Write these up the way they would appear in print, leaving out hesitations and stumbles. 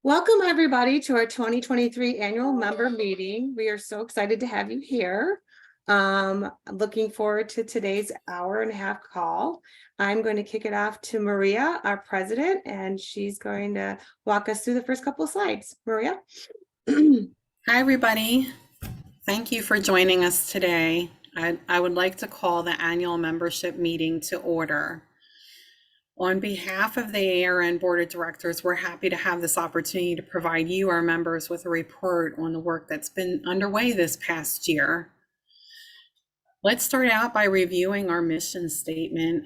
Welcome, everybody, to our 2023 annual member meeting. We are so excited to have you here. I'm looking forward to today's hour-and-a-half call. I'm going to kick it off to Maria, our president, and she's going to walk us through the first couple of slides. Maria? Hi, everybody. Thank you for joining us today. I would like to call the annual membership meeting to order. On behalf of the ARN Board of Directors, we're happy to have this opportunity to provide you, our members, with a report on the work that's been underway this past year. Let's start out by reviewing our mission statement.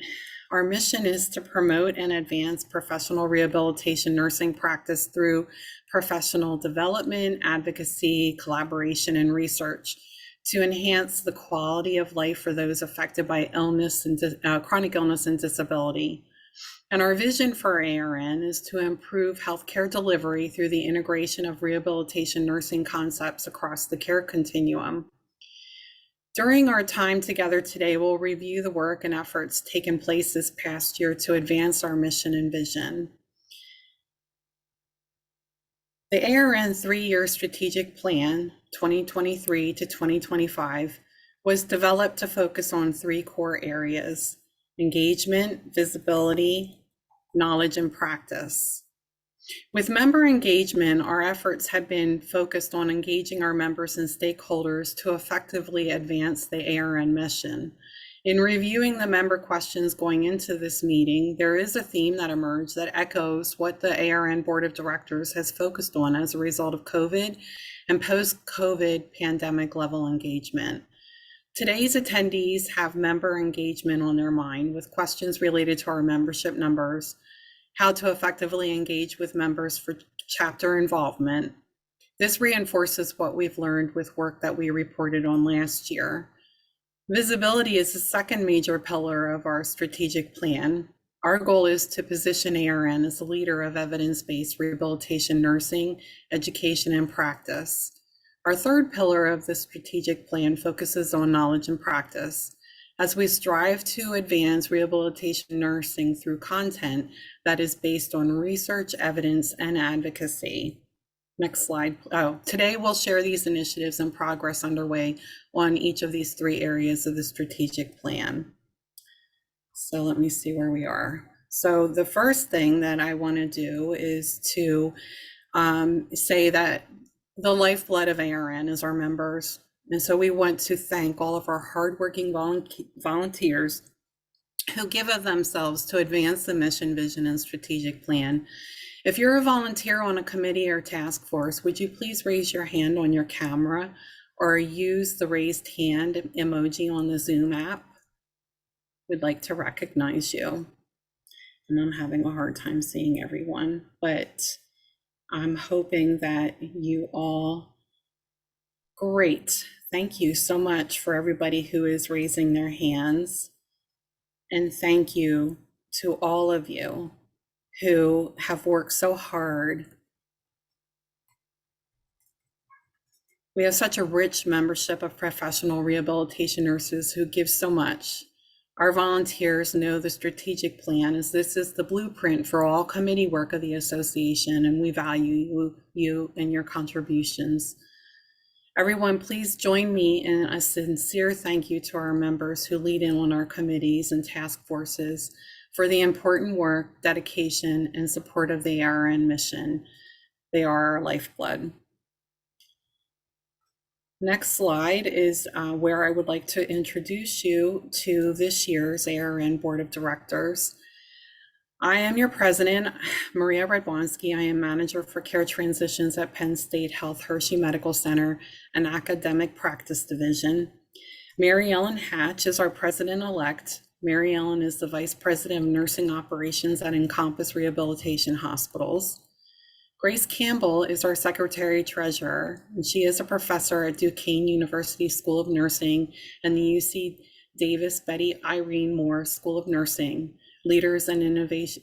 Our mission is to promote and advance professional rehabilitation nursing practice through professional development, advocacy, collaboration, and research to enhance the quality of life for those affected by illness and chronic illness and disability. And our vision for ARN is to improve healthcare delivery through the integration of rehabilitation nursing concepts across the care continuum. During our time together today, we'll review the work and efforts taken place this past year to advance our mission and vision. The ARN 3-year strategic plan, 2023 to 2025, was developed to focus on 3 core areas: engagement, visibility, knowledge, and practice. With member engagement, our efforts have been focused on engaging our members and stakeholders to effectively advance the ARN mission. In reviewing the member questions going into this meeting, there is a theme that emerged that echoes what the ARN Board of Directors has focused on as a result of COVID and post-COVID pandemic level engagement. Today's attendees have member engagement on their mind with questions related to our membership numbers, how to effectively engage with members for chapter involvement. This reinforces what we've learned with work that we reported on last year. Visibility is the second major pillar of our strategic plan. Our goal is to position ARN as a leader of evidence-based rehabilitation nursing, education, and practice. Our third pillar of the strategic plan focuses on knowledge and practice, as we strive to advance rehabilitation nursing through content that is based on research, evidence, and advocacy. Next slide. Today we'll share these initiatives and progress underway on each of these 3 areas of the strategic plan. So let me see where we are. So the first thing that I want to do is to say that the lifeblood of ARN is our members. And so we want to thank all of our hardworking volunteers who give of themselves to advance the mission, vision, and strategic plan. If you're a volunteer on a committee or task force, would you please raise your hand on your camera or use the raised hand emoji on the Zoom app? We'd like to recognize you. And I'm having a hard time seeing everyone, but I'm hoping that you all, great. Thank you so much for everybody who is raising their hands. And thank you to all of you who have worked so hard. We have such a rich membership of professional rehabilitation nurses who give so much. Our volunteers know the strategic plan as this is the blueprint for all committee work of the association, and we value you and your contributions. Everyone, please join me in a sincere thank you to our members who lead in on our committees and task forces for the important work, dedication, and support of the ARN mission. They are our lifeblood. Next slide is where I would like to introduce you to this year's ARN Board of Directors. I am your president, Maria Radwanski. I am manager for care transitions at Penn State Health Hershey Medical Center and Academic Practice Division. Mary Ellen Hatch is our president-elect. Mary Ellen is the vice president of nursing operations at Encompass Rehabilitation Hospitals. Grace Campbell is our secretary treasurer, and she is a professor at Duquesne University School of Nursing and the UC Davis Betty Irene Moore School of Nursing, Leaders and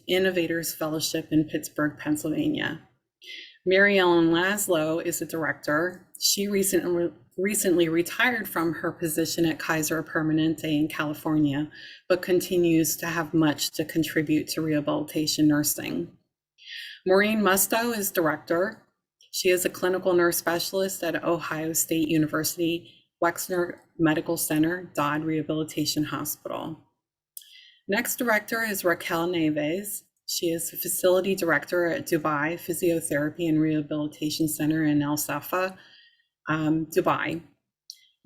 Innovators Fellowship in Pittsburgh, Pennsylvania. Mary Ellen Laszlo is a director. She recently retired from her position at Kaiser Permanente in California, but continues to have much to contribute to rehabilitation nursing. Maureen Musto is director. She is a clinical nurse specialist at Ohio State University Wexner Medical Center, Dodd Rehabilitation Hospital. Next director is Raquel Neves. She is a facility director at Dubai Physiotherapy and Rehabilitation Center in El Safa, Dubai.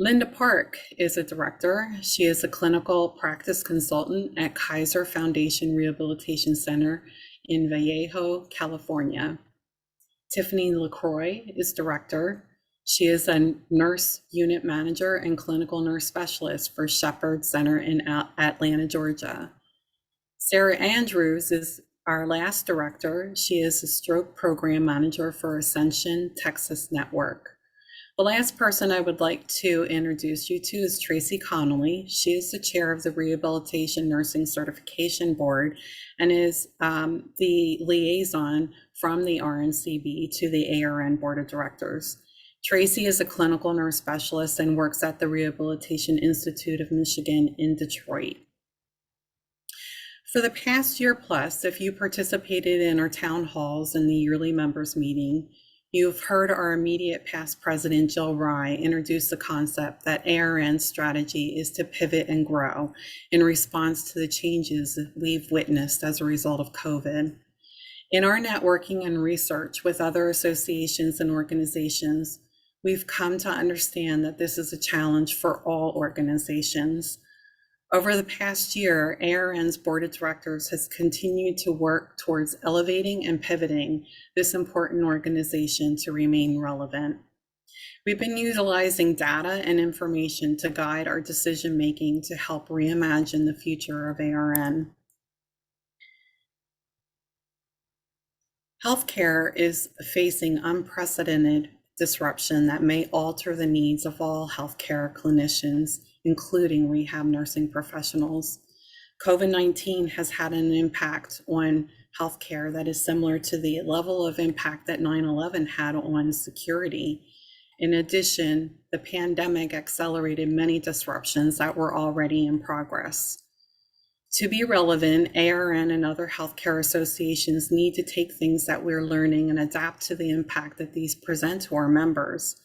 Linda Park is a director. She is a clinical practice consultant at Kaiser Foundation Rehabilitation Center in Vallejo, California. Tiffany LaCroix is director. She is a nurse unit manager and clinical nurse specialist for Shepherd Center in Atlanta, Georgia. Sarah Andrews is our last director. She is a stroke program manager for Ascension Texas Network. The last person I would like to introduce you to is Tracy Connolly. She is the chair of the Rehabilitation Nursing Certification Board and is the liaison from the RNCB to the ARN Board of Directors. Tracy is a clinical nurse specialist and works at the Rehabilitation Institute of Michigan in Detroit. For the past year plus, if you participated in our town halls and the yearly members meeting, you've heard our immediate past president, Jill Rye, introduce the concept that ARN's strategy is to pivot and grow in response to the changes we've witnessed as a result of COVID. In our networking and research with other associations and organizations, we've come to understand that this is a challenge for all organizations. Over the past year, ARN's board of directors has continued to work towards elevating and pivoting this important organization to remain relevant. We've been utilizing data and information to guide our decision-making to help reimagine the future of ARN. Healthcare is facing unprecedented disruption that may alter the needs of all healthcare clinicians, including rehab nursing professionals. COVID-19 has had an impact on healthcare that is similar to the level of impact that 9/11 had on security. In addition, the pandemic accelerated many disruptions that were already in progress. To be relevant, ARN and other healthcare associations need to take things that we're learning and adapt to the impact that these present to our members.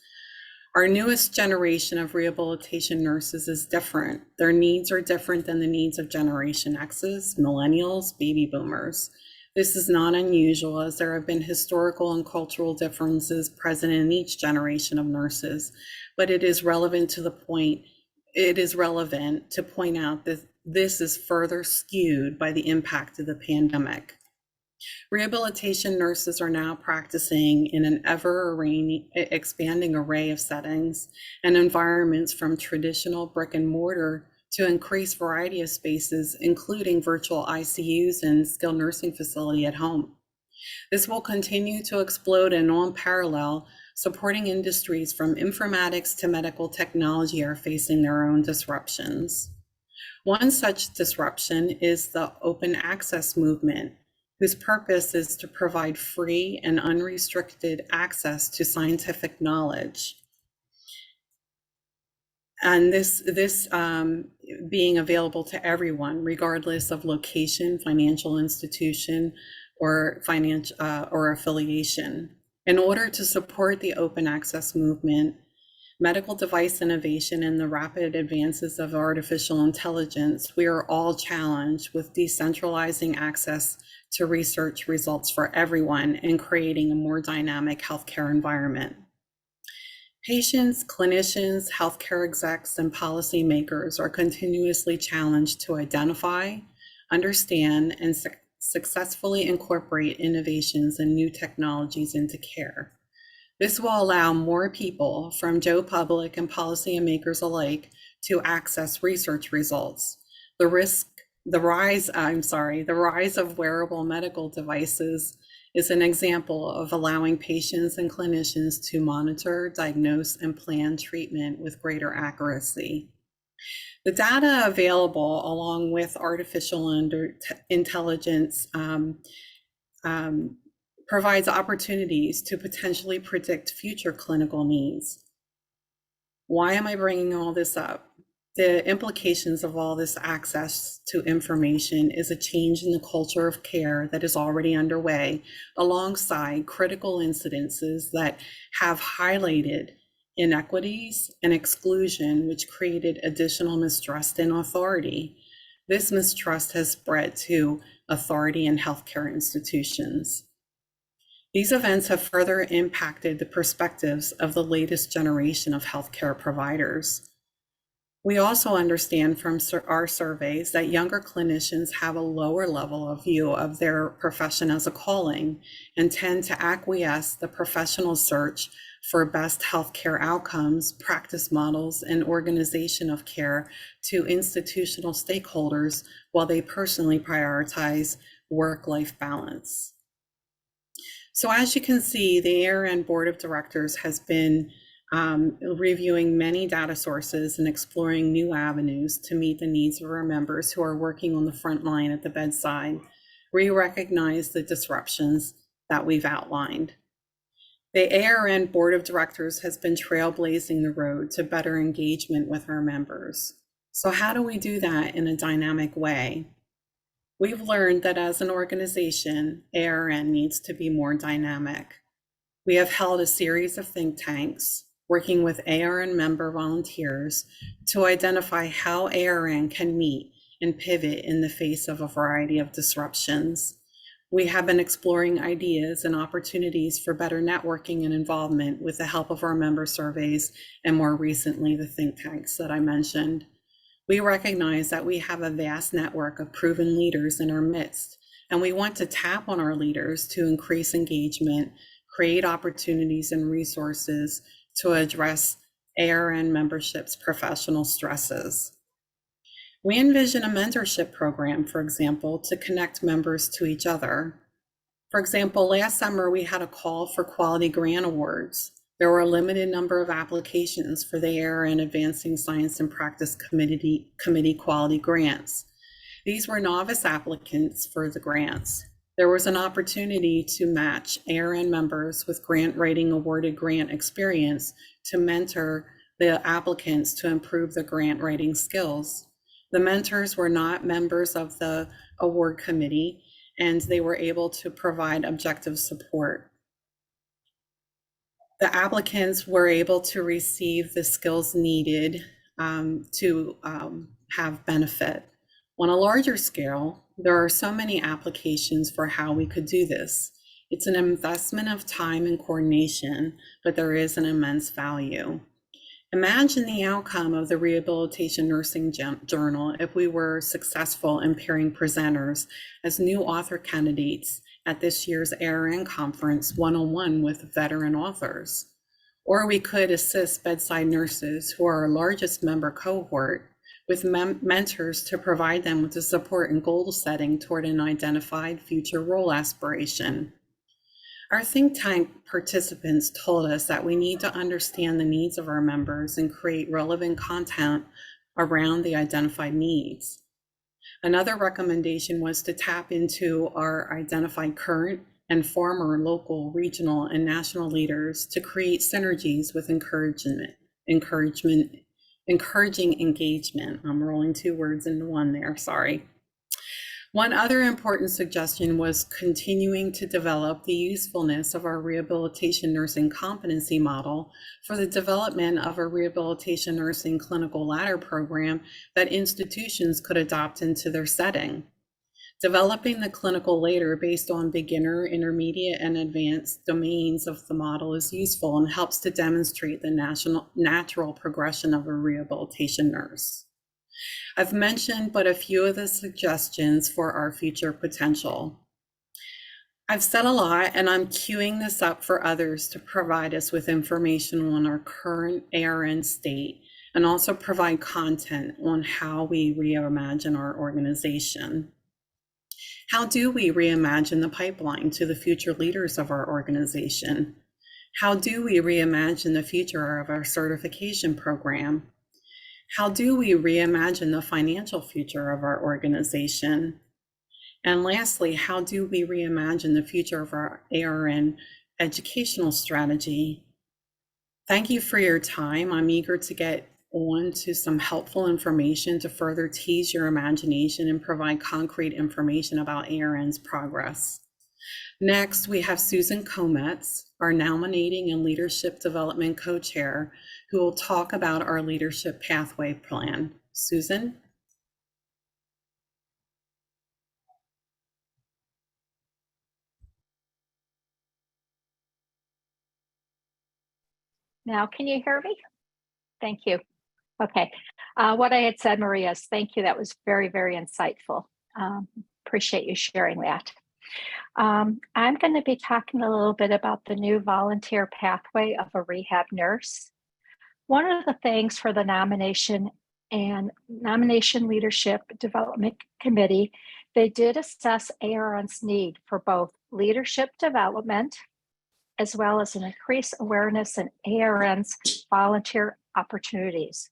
Our newest generation of rehabilitation nurses is different. Their needs are different than the needs of Generation X's, millennials, baby boomers. This is not unusual, as there have been historical and cultural differences present in each generation of nurses, but it is relevant to point out that this is further skewed by the impact of the pandemic. Rehabilitation nurses are now practicing in an ever-expanding array of settings and environments, from traditional brick and mortar to increased variety of spaces, including virtual ICUs and skilled nursing facility at home. This will continue to explode, and on parallel, supporting industries from informatics to medical technology are facing their own disruptions. One such disruption is the open access movement, whose purpose is to provide free and unrestricted access to scientific knowledge. And this being available to everyone, regardless of location, financial institution, or affiliation. In order to support the open access movement, medical device innovation, and the rapid advances of artificial intelligence, we are all challenged with decentralizing access to research results for everyone and creating a more dynamic healthcare environment. Patients, clinicians, healthcare execs, and policymakers are continuously challenged to identify, understand, and successfully incorporate innovations and new technologies into care. This will allow more people, from Joe Public and policymakers alike, to access research results. The rise of wearable medical devices is an example of allowing patients and clinicians to monitor, diagnose, and plan treatment with greater accuracy. The data available, along with artificial intelligence, provides opportunities to potentially predict future clinical needs. Why am I bringing all this up? The implications of all this access to information is a change in the culture of care that is already underway, alongside critical incidences that have highlighted inequities and exclusion, which created additional mistrust in authority. This mistrust has spread to authority in healthcare institutions. These events have further impacted the perspectives of the latest generation of healthcare providers. We also understand from our surveys that younger clinicians have a lower level of view of their profession as a calling and tend to acquiesce the professional search for best healthcare outcomes, practice models, and organization of care to institutional stakeholders while they personally prioritize work-life balance. So as you can see, the ARN Board of Directors has been reviewing many data sources and exploring new avenues to meet the needs of our members who are working on the front line at the bedside. We recognize the disruptions that we've outlined. The ARN Board of Directors has been trailblazing the road to better engagement with our members. So how do we do that in a dynamic way? We've learned that as an organization, ARN needs to be more dynamic. We have held a series of think tanks working with ARN member volunteers to identify how ARN can meet and pivot in the face of a variety of disruptions. We have been exploring ideas and opportunities for better networking and involvement with the help of our member surveys and more recently the think tanks that I mentioned. We recognize that we have a vast network of proven leaders in our midst, and we want to tap on our leaders to increase engagement, create opportunities and resources to address ARN membership's professional stresses. We envision a mentorship program, for example, to connect members to each other. For example, last summer we had a call for quality grant awards. There were a limited number of applications for the ARN Advancing Science and Practice Committee quality grants. These were novice applicants for the grants. There was an opportunity to match ARN members with grant writing awarded grant experience to mentor the applicants to improve the grant writing skills. The mentors were not members of the award committee, and they were able to provide objective support. The applicants were able to receive the skills needed to have benefit. On a larger scale, there are so many applications for how we could do this. It's an investment of time and coordination, but there is an immense value. Imagine the outcome of the Rehabilitation Nursing Journal if we were successful in pairing presenters as new author candidates at this year's ARN conference one-on-one with veteran authors. Or we could assist bedside nurses, who are our largest member cohort, with mentors to provide them with the support and goal setting toward an identified future role aspiration. Our think tank participants told us that we need to understand the needs of our members and create relevant content around the identified needs. Another recommendation was to tap into our identified current and former local, regional, and national leaders to create synergies with encouraging engagement. I'm rolling two words into one there, sorry. One other important suggestion was continuing to develop the usefulness of our rehabilitation nursing competency model for the development of a rehabilitation nursing clinical ladder program that institutions could adopt into their setting. Developing the clinical ladder based on beginner, intermediate, and advanced domains of the model is useful and helps to demonstrate the natural progression of a rehabilitation nurse. I've mentioned but a few of the suggestions for our future potential. I've said a lot, and I'm queuing this up for others to provide us with information on our current ARN state and also provide content on how we reimagine our organization. How do we reimagine the pipeline to the future leaders of our organization? How do we reimagine the future of our certification program? How do we reimagine the financial future of our organization? And lastly, how do we reimagine the future of our ARN educational strategy? Thank you for your time. I'm eager to get on to some helpful information to further tease your imagination and provide concrete information about ARN's progress. Next, we have Susan Kometz, our Nominating and Leadership Development Co-Chair, who will talk about our Leadership Pathway Plan. Susan? Now, can you hear me? Thank you. Okay. What I had said, Maria, is thank you. That was very, very insightful. Appreciate you sharing that. I'm going to be talking a little bit about the new volunteer pathway of a rehab nurse. One of the things for the Nomination Leadership Development Committee, they did assess ARN's need for both leadership development as well as an increased awareness in ARN's volunteer opportunities.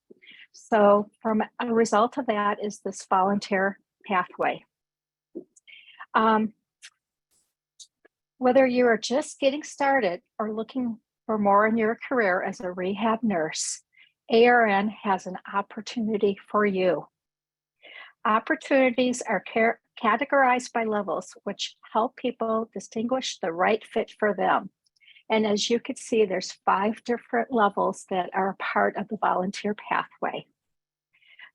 So from a result of that is this volunteer pathway. Whether you are just getting started or looking for more in your career as a rehab nurse, ARN has an opportunity for you. Opportunities are categorized by levels, which help people distinguish the right fit for them. And as you can see, there's 5 different levels that are a part of the volunteer pathway.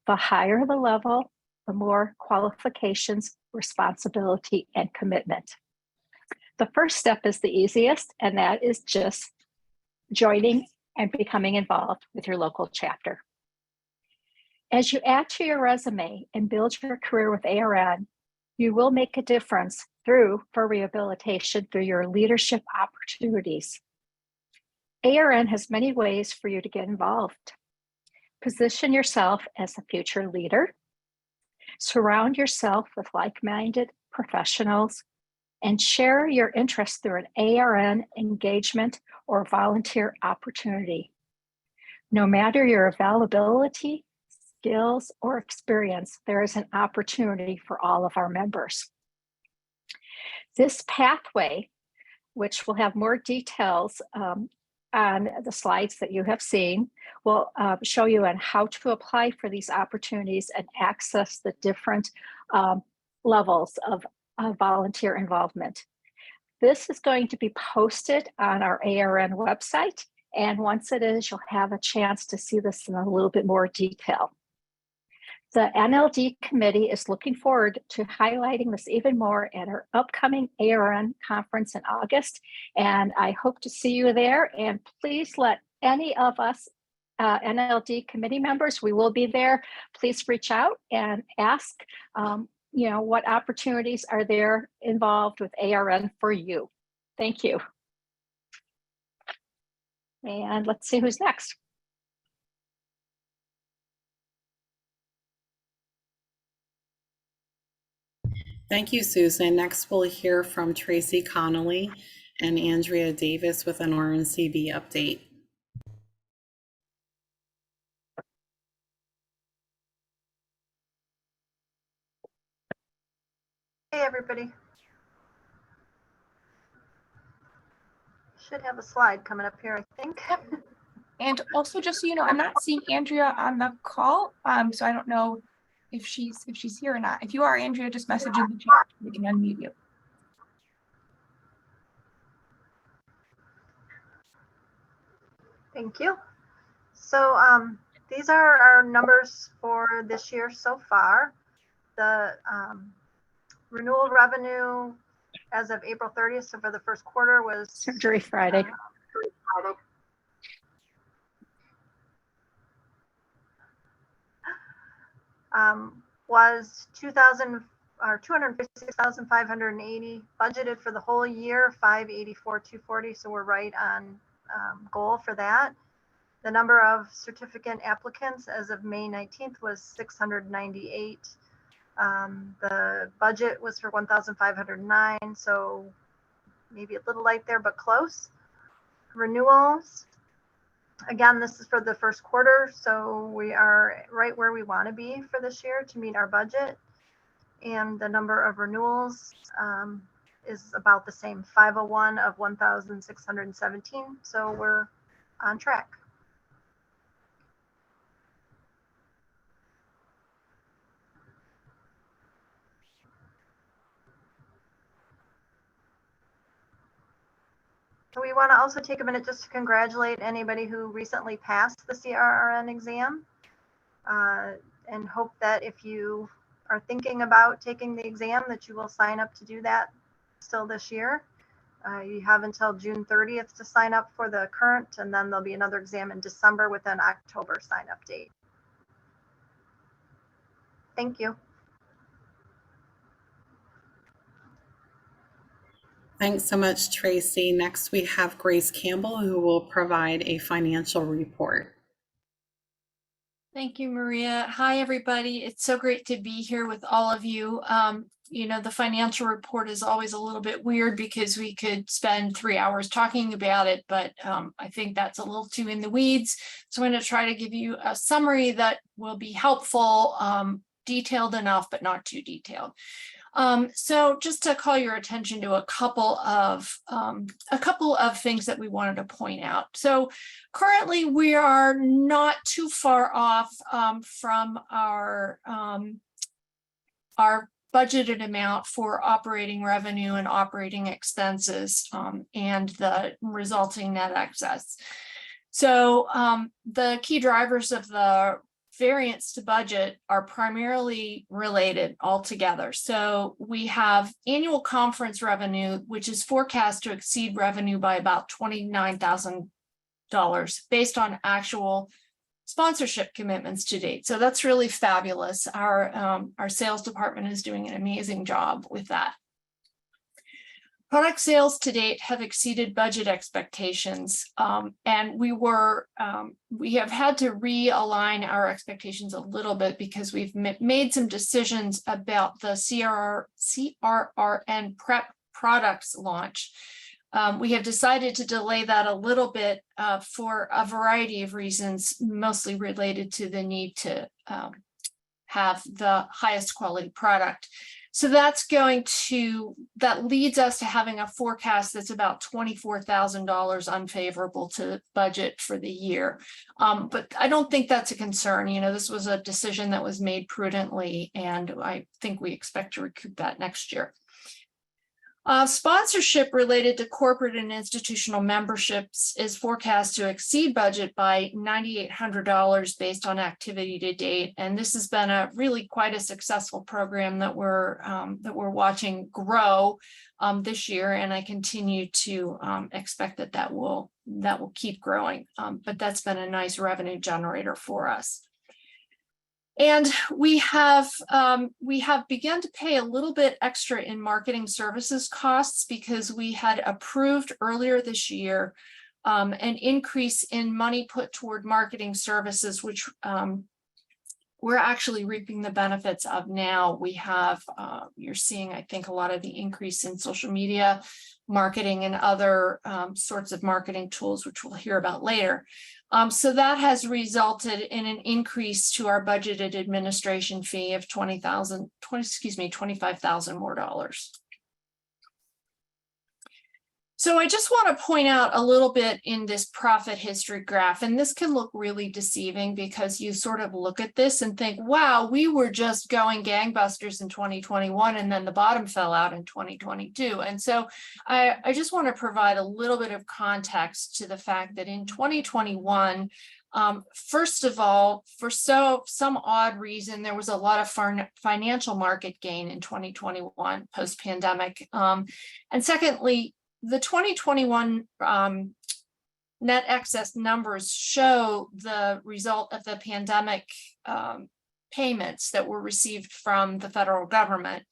The higher the level, the more qualifications, responsibility, and commitment. The first step is the easiest, and that is just joining and becoming involved with your local chapter. As you add to your resume and build your career with ARN, you will make a difference for rehabilitation through your leadership opportunities. ARN has many ways for you to get involved. Position yourself as a future leader. Surround yourself with like-minded professionals and share your interest through an ARN engagement or volunteer opportunity. No matter your availability, skills, or experience, there is an opportunity for all of our members. This pathway, which will have more details on the slides that you have seen, will show you on how to apply for these opportunities and access the different levels of volunteer involvement. This is going to be posted on our ARN website, and once it is, you'll have a chance to see this in a little bit more detail. The NLD committee is looking forward to highlighting this even more at our upcoming ARN conference in August, and I hope to see you there. And please let any of us NLD committee members, we will be there. Please reach out and ask, what opportunities are there involved with ARN for you. Thank you. And let's see who's next. Thank you, Susan. Next, we'll hear from Tracy Connolly and Andrea Davis with an RNCB update. Hey, everybody. Should have a slide coming up here, I think. Yep. And also, just so you know, I'm not seeing Andrea on the call, so I don't know if she's here or not. If you are, Andrea, just message in the chat. We can unmute you. Thank you. So these are our numbers for this year so far. The renewal revenue as of April 30th, so for the first quarter, was Surgery Friday. Was 256,580, budgeted for the whole year 584,240. So we're right on goal for that. The number of certificate applicants as of May 19th was 698. The budget was for 1,509, so maybe a little light there, but close. Renewals, again, this is for the first quarter, so we are right where we want to be for this year to meet our budget. And the number of renewals is about the same, 501 of 1,617, so we're on track. So we want to also take a minute just to congratulate anybody who recently passed the CRRN exam, and hope that if you are thinking about taking the exam, that you will sign up to do that still this year. You have until June 30th to sign up for the current, and then there'll be another exam in December with an October sign up date. Thank you. Thanks so much, Tracy. Next, we have Grace Campbell, who will provide a financial report. Thank you, Maria. Hi, everybody. It's so great to be here with all of you. You know, the financial report is always a little bit weird because we could spend 3 hours talking about it, but I think that's a little too in the weeds. So I'm going to try to give you a summary that will be helpful, detailed enough, but not too detailed. So just to call your attention to a couple of things that we wanted to point out. So currently we are not too far off from our budgeted amount for operating revenue and operating expenses and the resulting net excess. So the key drivers of the variance to budget are primarily related altogether. So we have annual conference revenue, which is forecast to exceed revenue by about $29,000 based on actual sponsorship commitments to date. So that's really fabulous. Our sales department is doing an amazing job with that. Product sales to date have exceeded budget expectations, and we have had to realign our expectations a little bit because we've made some decisions about the CRRN prep products launch. We have decided to delay that a little bit for a variety of reasons, mostly related to the need to have the highest quality product. So that leads us to having a forecast that's about $24,000 unfavorable to budget for the year. But I don't think that's a concern. You know, this was a decision that was made prudently, and I think we expect to recoup that next year. Sponsorship related to corporate and institutional memberships is forecast to exceed budget by $9,800 based on activity to date. And this has been a really quite a successful program that we're watching grow this year. And I continue to expect that will keep growing. But that's been a nice revenue generator for us. And we have begun to pay a little bit extra in marketing services costs because we had approved earlier this year an increase in money put toward marketing services, which we're actually reaping the benefits of now. We have, you're seeing, I think, a lot of the increase in social media marketing and other sorts of marketing tools, which we'll hear about later. So that has resulted in an increase to our budgeted administration fee of $25,000 more dollars. So I just want to point out a little bit in this profit history graph, and this can look really deceiving because you sort of look at this and think, wow, we were just going gangbusters in 2021 and then the bottom fell out in 2022. And so I just want to provide a little bit of context to the fact that in 2021, first of all, for some odd reason, there was a lot of financial market gain in 2021 post-pandemic. And secondly, the 2021 net excess numbers show the result of the pandemic payments that were received from the federal government.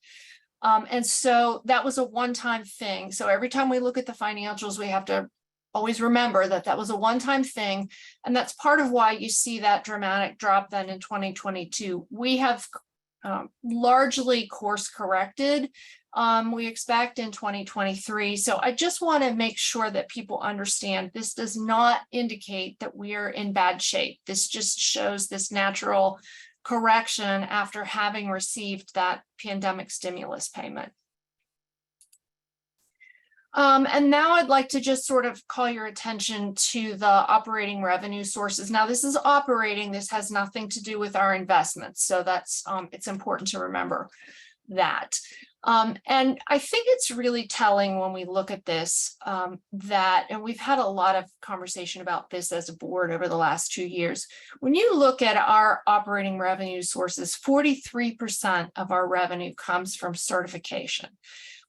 And so that was a one-time thing. So every time we look at the financials, we have to always remember that that was a one-time thing. And that's part of why you see that dramatic drop then in 2022. We have largely course corrected, we expect in 2023. So I just want to make sure that people understand this does not indicate that we are in bad shape. This just shows this natural correction after having received that pandemic stimulus payment. And now I'd like to just sort of call your attention to the operating revenue sources. Now this is operating, this has nothing to do with our investments. So that's, it's important to remember that. And I think it's really telling when we look at this that, and we've had a lot of conversation about this as a board over the last 2 years. When you look at our operating revenue sources, 43% of our revenue comes from certification.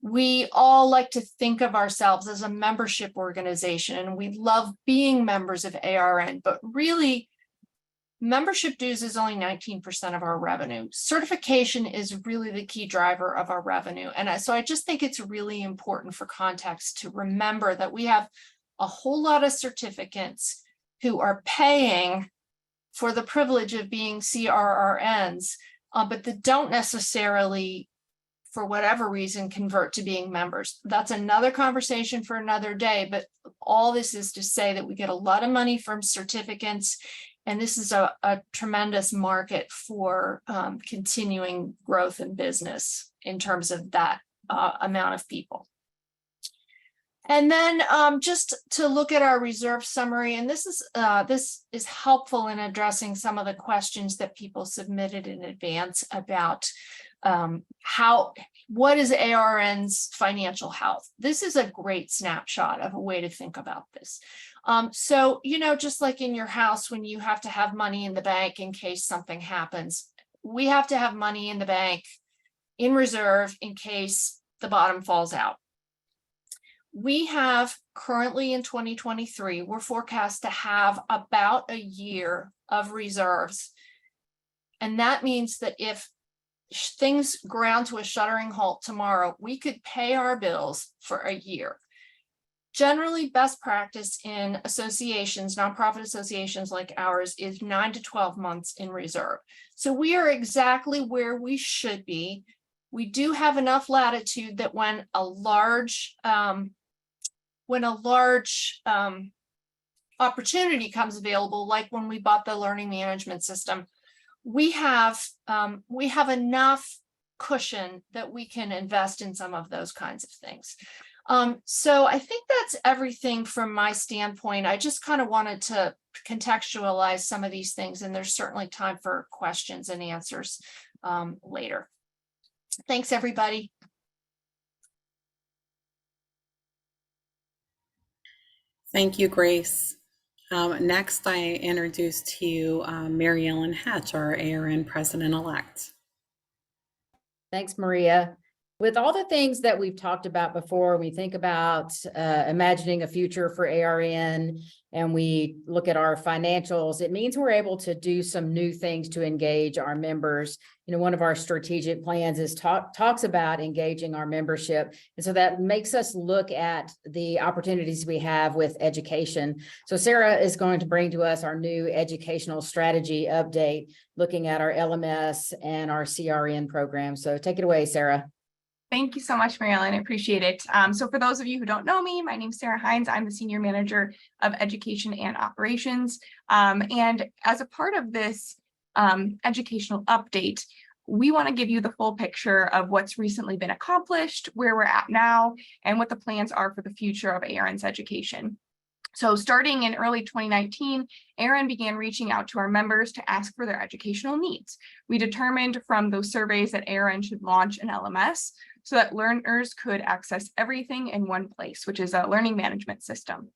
We all like to think of ourselves as a membership organization, and we love being members of ARN, but really, membership dues is only 19% of our revenue. Certification is really the key driver of our revenue. And so I just think it's really important for context to remember that we have a whole lot of certificants who are paying for the privilege of being CRRNs, but that don't necessarily, for whatever reason, convert to being members. That's another conversation for another day, but all this is to say that we get a lot of money from certificants. And this is a tremendous market for continuing growth in business in terms of that amount of people. And then just to look at our reserve summary, and this is helpful in addressing some of the questions that people submitted in advance about what is ARN's financial health. This is a great snapshot of a way to think about this. So, just like in your house, when you have to have money in the bank in case something happens, we have to have money in the bank in reserve in case the bottom falls out. We have currently in 2023, we're forecast to have about a year of reserves. And that means that if things ground to a shuddering halt tomorrow, we could pay our bills for a year. Generally, best practice in associations, nonprofit associations like ours, is 9 to 12 months in reserve. So we are exactly where we should be. We do have enough latitude that when a large opportunity comes available, like when we bought the learning management system, we have enough cushion that we can invest in some of those kinds of things. So I think that's everything from my standpoint. I just kind of wanted to contextualize some of these things, and there's certainly time for questions and answers later. Thanks, everybody. Thank you, Grace. Next, I introduce to you Mary Ellen Hatch, our ARN president-elect. Thanks, Maria. With all the things that we've talked about before, we think about imagining a future for ARN, and we look at our financials, it means we're able to do some new things to engage our members. One of our strategic plans is talks about engaging our membership. And so that makes us look at the opportunities we have with education. So Sarah is going to bring to us our new educational strategy update, looking at our LMS and our CRN program. So take it away, Sarah. Thank you so much, Mary Ellen. I appreciate it. So for those of you who don't know me, my name is Sarah Hines. I'm the Senior Manager of Education and Operations. And as a part of this educational update, we want to give you the full picture of what's recently been accomplished, where we're at now, and what the plans are for the future of ARN's education. So starting in early 2019, ARN began reaching out to our members to ask for their educational needs. We determined from those surveys that ARN should launch an LMS so that learners could access everything in one place, which is a learning management system.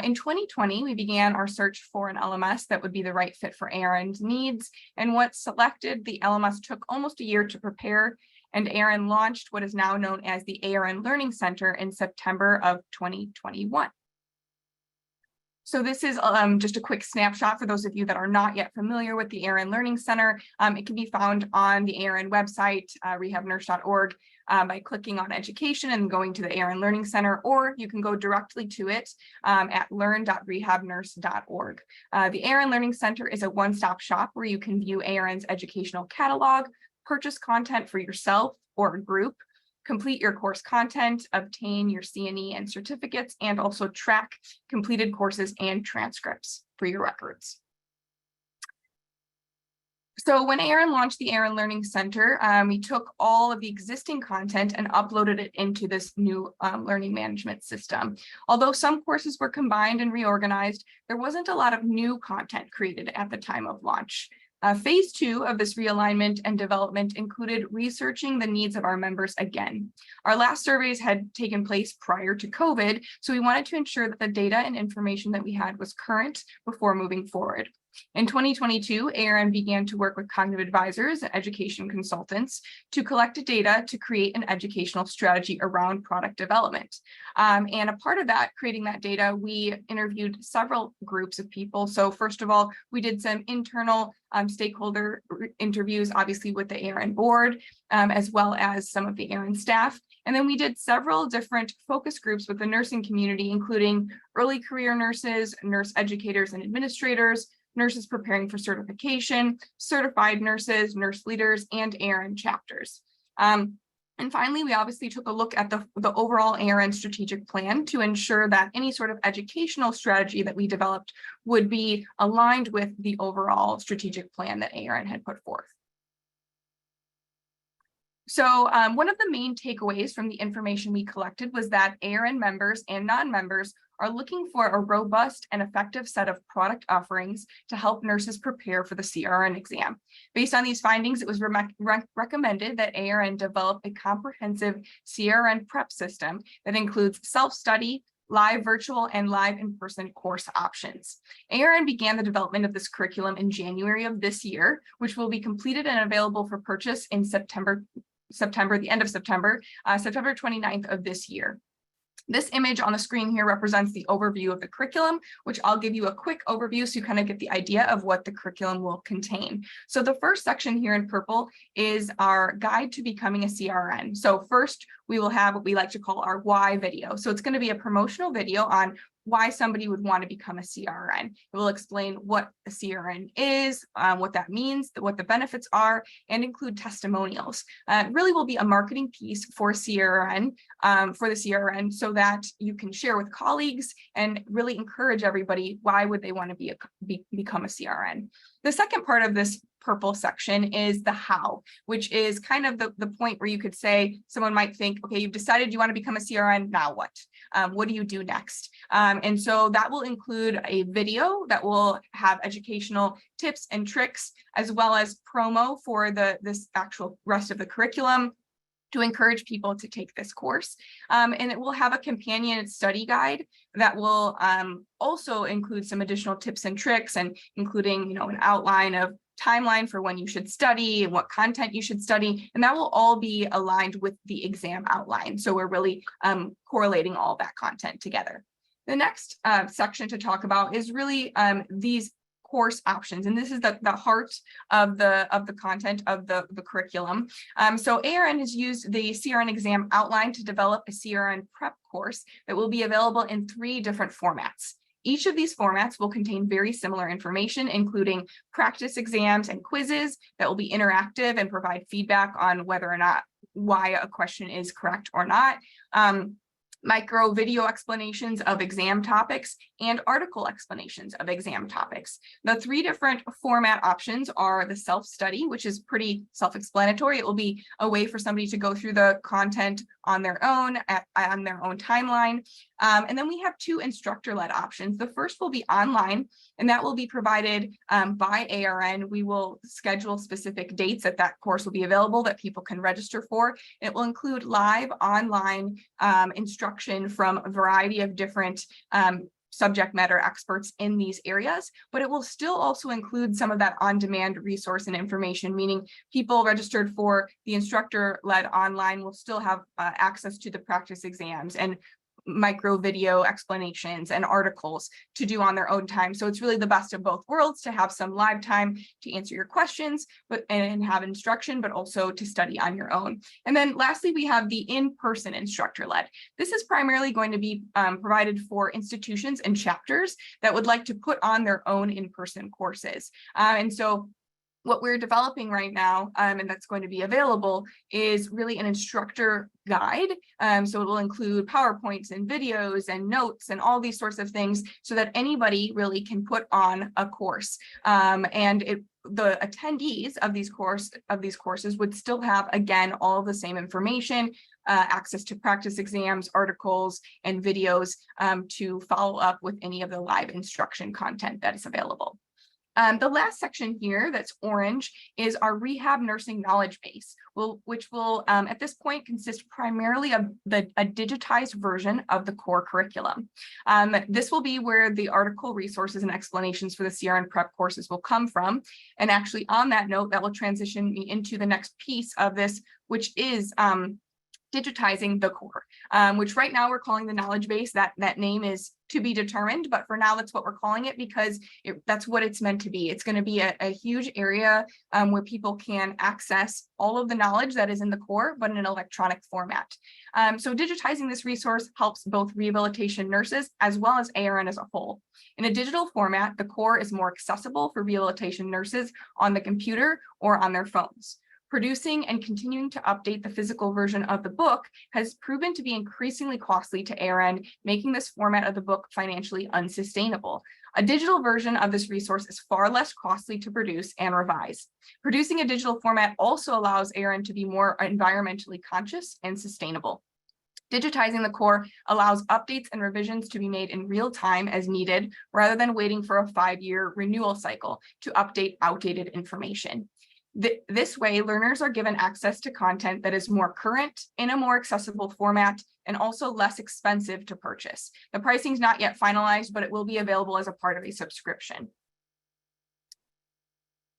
In 2020, we began our search for an LMS that would be the right fit for ARN's needs. And once selected, the LMS took almost a year to prepare, and ARN launched what is now known as the ARN Learning Center in September of 2021. So this is just a quick snapshot for those of you that are not yet familiar with the ARN Learning Center. It can be found on the ARN website, rehabnurse.org, by clicking on education and going to the ARN Learning Center, or you can go directly to it at learn.rehabnurse.org. The ARN Learning Center is a one-stop shop where you can view ARN's educational catalog, purchase content for yourself or a group, complete your course content, obtain your CNE and certificates, and also track completed courses and transcripts for your records. So when ARN launched the ARN Learning Center, we took all of the existing content and uploaded it into this new learning management system. Although some courses were combined and reorganized, there wasn't a lot of new content created at the time of launch. Phase 2 of this realignment and development included researching the needs of our members again. Our last surveys had taken place prior to COVID, so we wanted to ensure that the data and information that we had was current before moving forward. In 2022, ARN began to work with cognitive advisors and education consultants to collect data to create an educational strategy around product development. And a part of that, creating that data, we interviewed several groups of people. So first of all, we did some internal stakeholder interviews, obviously with the ARN board, as well as some of the ARN staff. And then we did several different focus groups with the nursing community, including early career nurses, nurse educators and administrators, nurses preparing for certification, certified nurses, nurse leaders, and ARN chapters. And finally, we obviously took a look at the overall ARN strategic plan to ensure that any sort of educational strategy that we developed would be aligned with the overall strategic plan that ARN had put forth. So one of the main takeaways from the information we collected was that ARN members and non-members are looking for a robust and effective set of product offerings to help nurses prepare for the CRN exam. Based on these findings, it was recommended that ARN develop a comprehensive CRN prep system that includes self-study, live virtual, and live in-person course options. ARN began the development of this curriculum in January of this year, which will be completed and available for purchase in September, the end of September, September 29th of this year. This image on the screen here represents the overview of the curriculum, which I'll give you a quick overview so you kind of get the idea of what the curriculum will contain. So the first section here in purple is our guide to becoming a CRN. So first, we will have what we like to call our why video. So it's going to be a promotional video on why somebody would want to become a CRN. It will explain what a CRN is, what that means, what the benefits are, and include testimonials. It really will be a marketing piece for CRN, for the CRN, so that you can share with colleagues and really encourage everybody why would they want to become a CRN. The second part of this purple section is the how, which is kind of the point where you could say, someone might think, okay, you've decided you want to become a CRN, now what? What do you do next? And so that will include a video that will have educational tips and tricks, as well as promo for this actual rest of the curriculum to encourage people to take this course. And it will have a companion study guide that will also include some additional tips and tricks, and including, an outline of timeline for when you should study and what content you should study, and that will all be aligned with the exam outline. So we're really correlating all that content together. The next section to talk about is really these course options, and this is the heart of the content of the curriculum. So ARN has used the CRN exam outline to develop a CRN prep course that will be available in 3 different formats. Each of these formats will contain very similar information, including practice exams and quizzes that will be interactive and provide feedback on whether or not why a question is correct or not. Micro video explanations of exam topics and article explanations of exam topics. The 3 different format options are the self-study, which is pretty self-explanatory. It will be a way for somebody to go through the content on their own, on their own timeline. And then we have 2 instructor-led options. The first will be online, and that will be provided by ARN. We will schedule specific dates that course will be available that people can register for. It will include live online instruction from a variety of different subject matter experts in these areas, but it will still also include some of that on-demand resource and information, meaning people registered for the instructor-led online will still have access to the practice exams and micro video explanations and articles to do on their own time. So it's really the best of both worlds to have some live time to answer your questions, and have instruction, but also to study on your own. And then lastly, we have the in-person instructor-led. This is primarily going to be provided for institutions and chapters that would like to put on their own in-person courses. And so what we're developing right now, and that's going to be available, is really an instructor guide. So it will include PowerPoints and videos and notes and all these sorts of things so that anybody really can put on a course. The attendees of these courses would still have, again, all the same information, access to practice exams, articles, and videos to follow up with any of the live instruction content that is available. The last section here that's orange is our rehab nursing knowledge base, which will at this point consist primarily of a digitized version of the core curriculum. This will be where the article resources and explanations for the CRN prep courses will come from. And actually on that note, that will transition me into the next piece of this, which is digitizing the core, which right now we're calling the knowledge base. That name is to be determined, but for now that's what we're calling it because that's what it's meant to be. It's going to be a huge area where people can access all of the knowledge that is in the core, but in an electronic format. So digitizing this resource helps both rehabilitation nurses as well as ARN as a whole. In a digital format, the core is more accessible for rehabilitation nurses on the computer or on their phones. Producing and continuing to update the physical version of the book has proven to be increasingly costly to ARN, making this format of the book financially unsustainable. A digital version of this resource is far less costly to produce and revise. Producing a digital format also allows ARN to be more environmentally conscious and sustainable. Digitizing the core allows updates and revisions to be made in real time as needed, rather than waiting for a 5-year renewal cycle to update outdated information. This way, learners are given access to content that is more current, in a more accessible format, and also less expensive to purchase. The pricing is not yet finalized, but it will be available as a part of a subscription.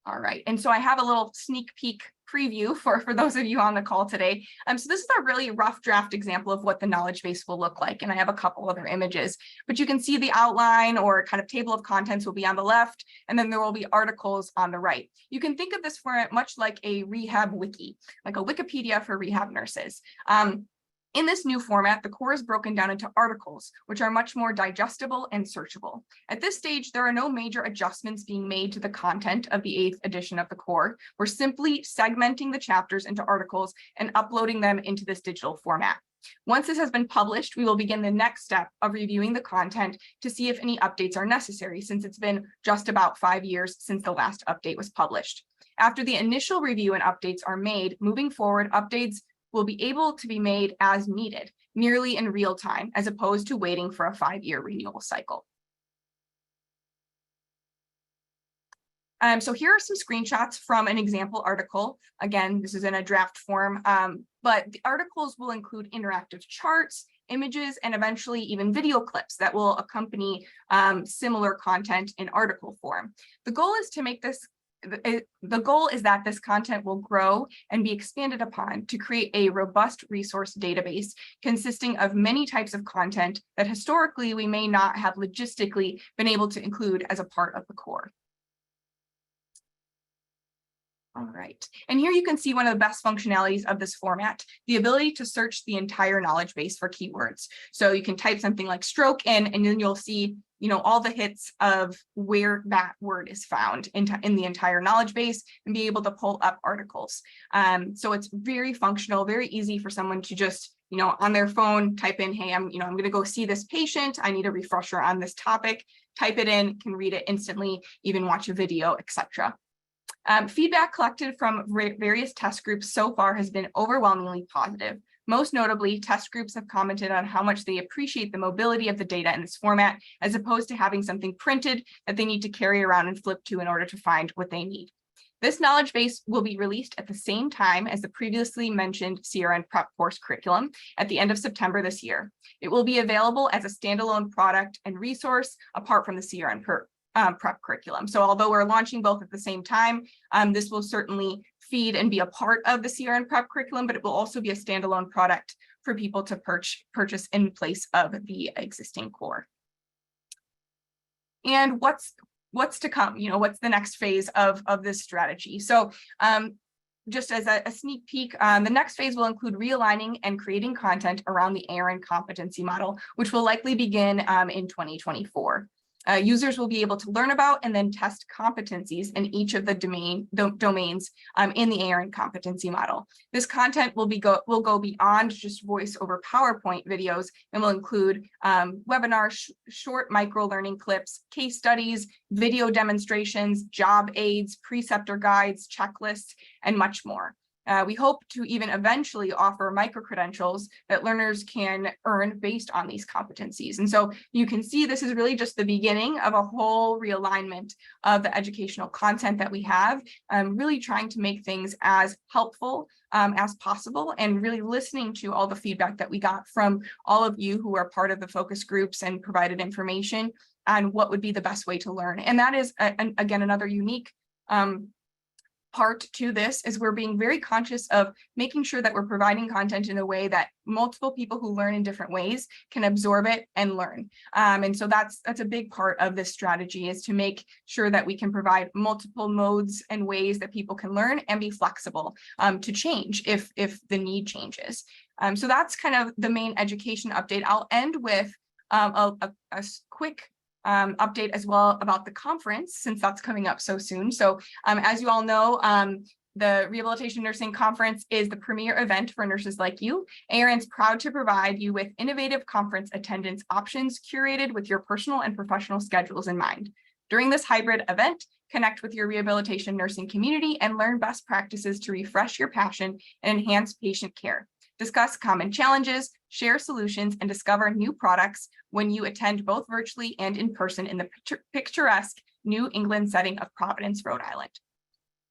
All right, and so I have a little sneak peek preview for those of you on the call today. So this is a really rough draft example of what the knowledge base will look like, and I have a couple other images, but you can see the outline or kind of table of contents will be on the left, and then there will be articles on the right. You can think of this format much like a rehab wiki, like a Wikipedia for rehab nurses. In this new format, the core is broken down into articles, which are much more digestible and searchable. At this stage, there are no major adjustments being made to the content of the 8th edition of the core. We're simply segmenting the chapters into articles and uploading them into this digital format. Once this has been published, we will begin the next step of reviewing the content to see if any updates are necessary, since it's been just about 5 years since the last update was published. After the initial review and updates are made, moving forward, updates will be able to be made as needed, nearly in real time, as opposed to waiting for a 5-year renewal cycle. So here are some screenshots from an example article. Again, this is in a draft form, but the articles will include interactive charts, images, and eventually even video clips that will accompany similar content in article form. The goal is to make this The goal is that this content will grow and be expanded upon to create a robust resource database consisting of many types of content that historically we may not have logistically been able to include as a part of the core. All right, and here you can see one of the best functionalities of this format, the ability to search the entire knowledge base for keywords. So you can type something like stroke in, and then you'll see, you know, all the hits of where that word is found in the entire knowledge base, and be able to pull up articles. So it's very functional, very easy for someone to just, you know, on their phone, type in, hey, I'm going to go see this patient. I need a refresher on this topic. Type it in, can read it instantly, even watch a video, etc. Feedback collected from various test groups so far has been overwhelmingly positive. Most notably, test groups have commented on how much they appreciate the mobility of the data in this format, as opposed to having something printed that they need to carry around and flip to in order to find what they need. This knowledge base will be released at the same time as the previously mentioned CRN prep course curriculum at the end of September this year. It will be available as a standalone product and resource apart from the CRN prep curriculum. So although we're launching both at the same time, this will certainly feed and be a part of the CRN prep curriculum, but it will also be a standalone product for people to purchase in place of the existing core. And what's to come? You know, what's the next phase of this strategy? So just as a sneak peek, the next phase will include realigning and creating content around the ARN competency model, which will likely begin in 2024. Users will be able to learn about and then test competencies in each of the domains in the ARN competency model. This content will go beyond just voice over PowerPoint videos, and will include webinars, short micro learning clips, case studies, video demonstrations, job aids, preceptor guides, checklists, and much more. We hope to even eventually offer micro-credentials that learners can earn based on these competencies. And so you can see this is really just the beginning of a whole realignment of the educational content that we have, really trying to make things as helpful as possible, and really listening to all the feedback that we got from all of you who are part of the focus groups and provided information on what would be the best way to learn. And that is, again, another unique part to this is we're being very conscious of making sure that we're providing content in a way that multiple people who learn in different ways can absorb it and learn. And so that's a big part of this strategy, is to make sure that we can provide multiple modes and ways that people can learn and be flexible to change if the need changes. So that's kind of the main education update. I'll end with a quick update as well about the conference, since that's coming up so soon. So as you all know, the Rehabilitation Nursing Conference is the premier event for nurses like you. ARN's proud to provide you with innovative conference attendance options curated with your personal and professional schedules in mind. During this hybrid event, connect with your rehabilitation nursing community and learn best practices to refresh your passion and enhance patient care. Discuss common challenges, share solutions, and discover new products when you attend both virtually and in person in the picturesque New England setting of Providence, Rhode Island.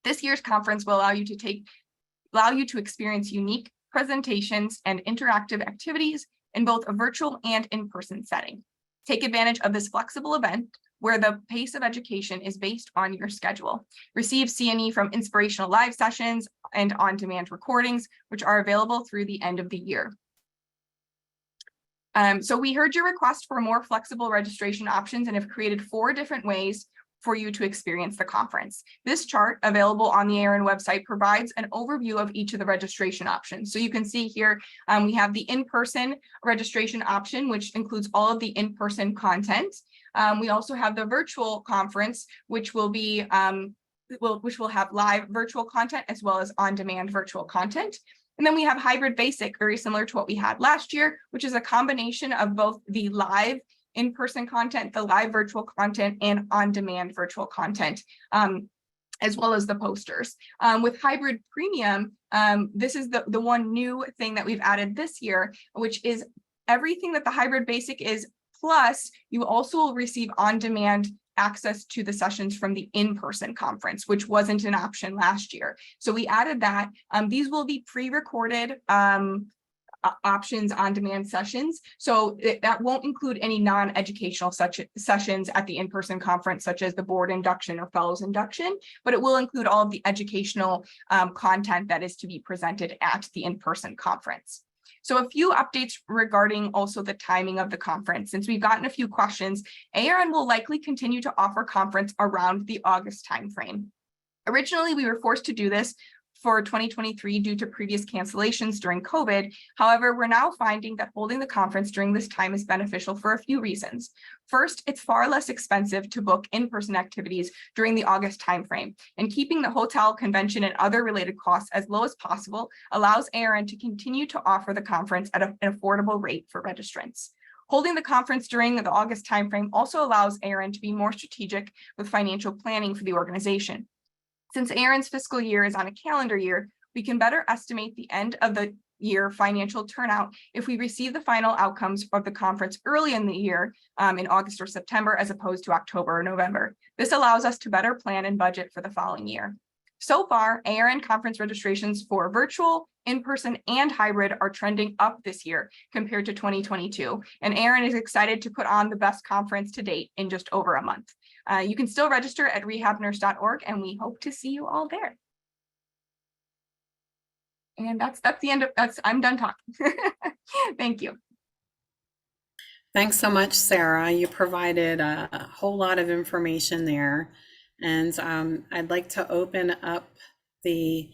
This year's conference will allow you to experience unique presentations and interactive activities in both a virtual and in-person setting. Take advantage of this flexible event where the pace of education is based on your schedule. Receive CNE from inspirational live sessions and on-demand recordings, which are available through the end of the year. So we heard your request for more flexible registration options and have created 4 different ways for you to experience the conference. This chart, available on the ARN website, provides an overview of each of the registration options. So you can see here, we have the in-person registration option, which includes all of the in-person content. We also have the virtual conference, which will be which will have live virtual content as well as on-demand virtual content. And then we have hybrid basic, very similar to what we had last year, which is a combination of both the live in-person content, the live virtual content, and on-demand virtual content, as well as the posters. With hybrid premium, this is the one new thing that we've added this year, which is everything that the hybrid basic is, plus you also will receive on-demand access to the sessions from the in-person conference, which wasn't an option last year. So we added that. These will be pre-recorded options on-demand sessions. So that won't include any non-educational sessions at the in-person conference, such as the board induction or fellows induction, but it will include all of the educational content that is to be presented at the in-person conference. So a few updates regarding also the timing of the conference. Since we've gotten a few questions, ARN will likely continue to offer conference around the August timeframe. Originally, we were forced to do this for 2023 due to previous cancellations during COVID. However, we're now finding that holding the conference during this time is beneficial for a few reasons. First, it's far less expensive to book in-person activities during the August timeframe, and keeping the hotel, convention, and other related costs as low as possible allows ARN to continue to offer the conference at an affordable rate for registrants. Holding the conference during the August timeframe also allows ARN to be more strategic with financial planning for the organization. Since ARN's fiscal year is on a calendar year, we can better estimate the end of the year financial turnout if we receive the final outcomes of the conference early in the year, in August or September, as opposed to October or November. This allows us to better plan and budget for the following year. So far, ARN conference registrations for virtual, in-person, and hybrid are trending up this year compared to 2022, and ARN is excited to put on the best conference to date in just over a month. You can still register at rehabnurse.org, and we hope to see you all there. And that's the end of I'm done talking. Thank you. Thanks so much, Sarah. You provided a whole lot of information there. And I'd like to open up the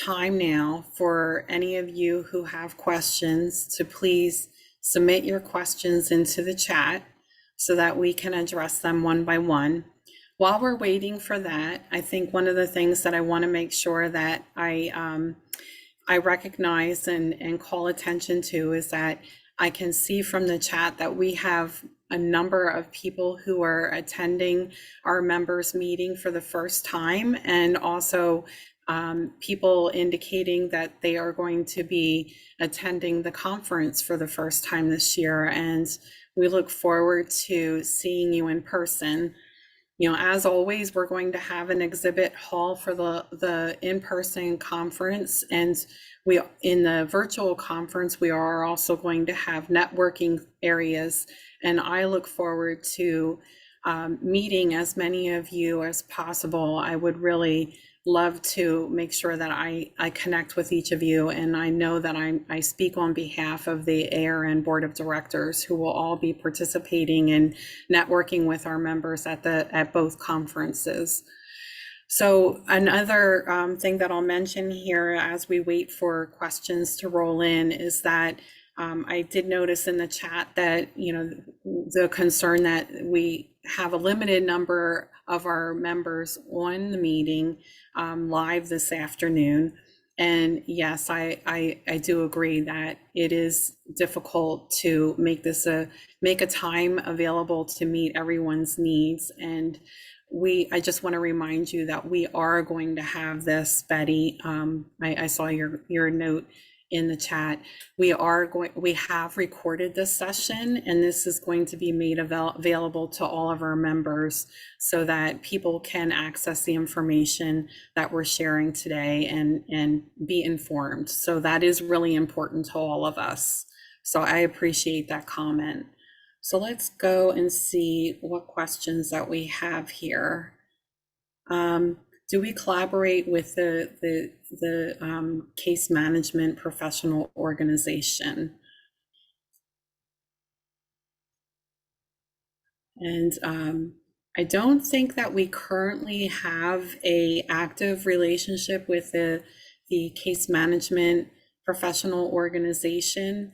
time now for any of you who have questions to please submit your questions into the chat so that we can address them one by one. While we're waiting for that, I think one of the things that I want to make sure that I recognize and call attention to is that I can see from the chat that we have a number of people who are attending our members meeting for the first time, and also people indicating that they are going to be attending the conference for the first time this year. And we look forward to seeing you in person. You know, as always, we're going to have an exhibit hall for the in-person conference, and in the virtual conference, we are also going to have networking areas. And I look forward to meeting as many of you as possible. I would really love to make sure that I connect with each of you. And I know that I speak on behalf of the ARN Board of Directors, who will all be participating and networking with our members at both conferences. So another thing that I'll mention here as we wait for questions to roll in is that I did notice in the chat that, you know, the concern that we have a limited number of our members on the meeting live this afternoon. And yes, I do agree that it is difficult to make a time available to meet everyone's needs. And I just want to remind you that we are going to have this, Betty. I saw your note in the chat. We have recorded this session, and this is going to be made available to all of our members so that people can access the information that we're sharing today and be informed. So that is really important to all of us. So I appreciate that comment. So let's go and see what questions that we have here. Do we collaborate with the case management professional organization? And I don't think that we currently have an active relationship with the case management professional organization.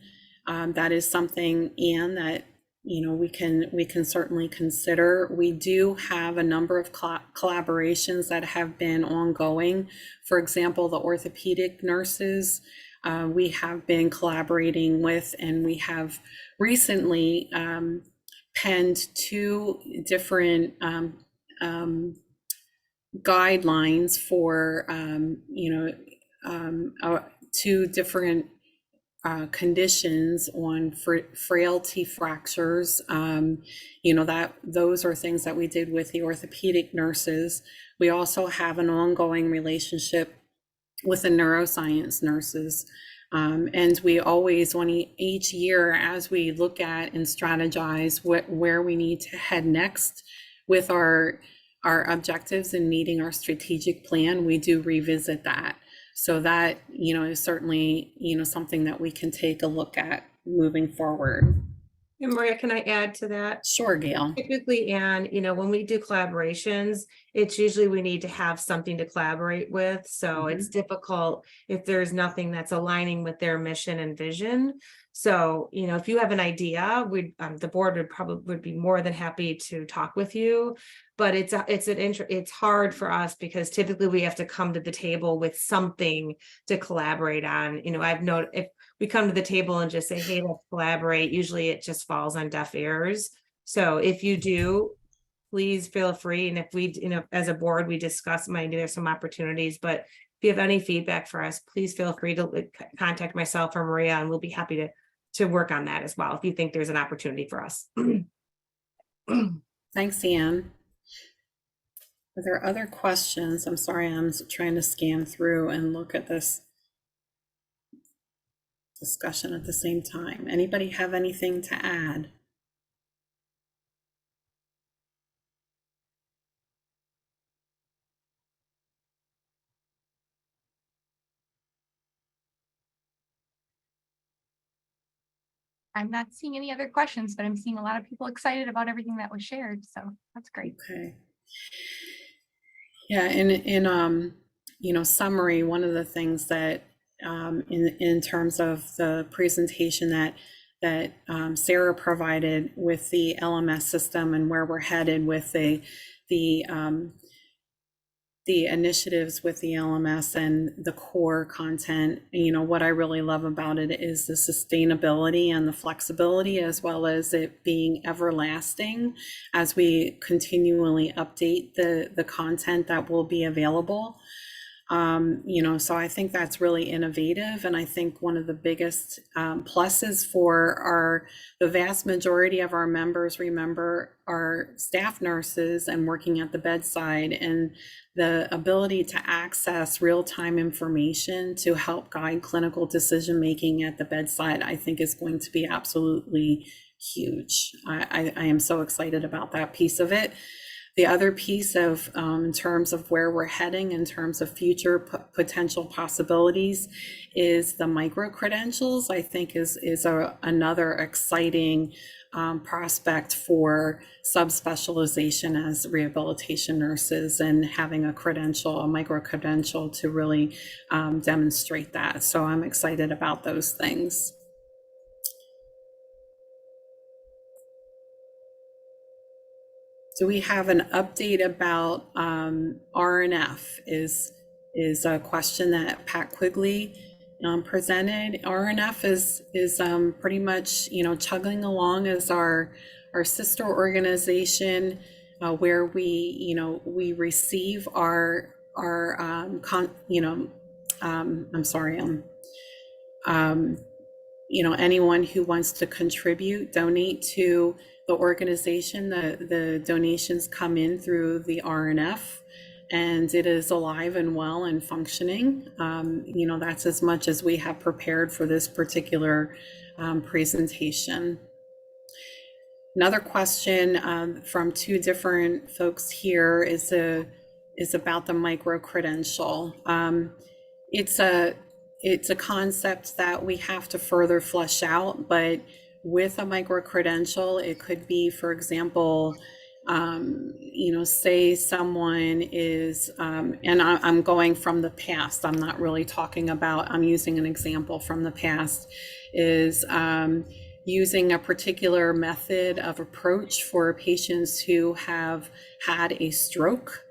That is something, Anne, that we can certainly consider. We do have a number of collaborations that have been ongoing. For example, the orthopedic nurses we have been collaborating with, and we have recently penned two different guidelines for two different conditions on frailty fractures. Those are things that we did with the orthopedic nurses. We also have an ongoing relationship with the neuroscience nurses. And we always want each year, as we look at and strategize where we need to head next with our objectives and meeting our strategic plan, we do revisit that. So that, is certainly, something that we can take a look at moving forward. And Maria, can I add to that? Sure, Gail. Typically, Anne, when we do collaborations, it's usually we need to have something to collaborate with. So it's difficult if there's nothing that's aligning with their mission and vision. So, if you have an idea, the board would be more than happy to talk with you. But it's hard for us because typically we have to come to the table with something to collaborate on. I've noted if we come to the table and just say, hey, let's collaborate, usually it just falls on deaf ears. So if you do, please feel free. And if we, as a board, we discuss, maybe there's some opportunities, but if you have any feedback for us, please feel free to contact myself or Maria, and we'll be happy to work on that as well if you think there's an opportunity for us. Thanks, Anne. Are there other questions? I'm sorry, I'm trying to scan through and look at this discussion at the same time. Anybody have anything to add? I'm not seeing any other questions, but I'm seeing a lot of people excited about everything that was shared. So that's great. Okay. Yeah, in summary, one of the things that in terms of the presentation that Sarah provided with the LMS system and where we're headed with the initiatives with the LMS and the core content, what I really love about it is the sustainability and the flexibility, as well as it being everlasting as we continually update the content that will be available. So I think that's really innovative. And I think one of the biggest pluses for the vast majority of our members, remember, are staff nurses and working at the bedside, and the ability to access real-time information to help guide clinical decision-making at the bedside, I think is going to be absolutely huge. I am so excited about that piece of it. The other piece of, in terms of where we're heading, in terms of future potential possibilities, is the micro-credentials. I think is another exciting prospect for subspecialization as rehabilitation nurses, and having a credential, a micro-credential, to really demonstrate that. So I'm excited about those things. So we have an update about RNF is a question that Pat Quigley presented. RNF is pretty much, chugging along as our sister organization, where we receive anyone who wants to contribute, donate to the organization. The donations come in through the RNF, and it is alive and well and functioning. That's as much as we have prepared for this particular presentation. Another question from two different folks here is about the micro-credential. It's a concept that we have to further flesh out, but with a micro-credential, it could be, for example, say someone is, and I'm going from the past, I'm not really talking about, I'm using an example from the past, is using a particular method of approach for patients who have had a stroke.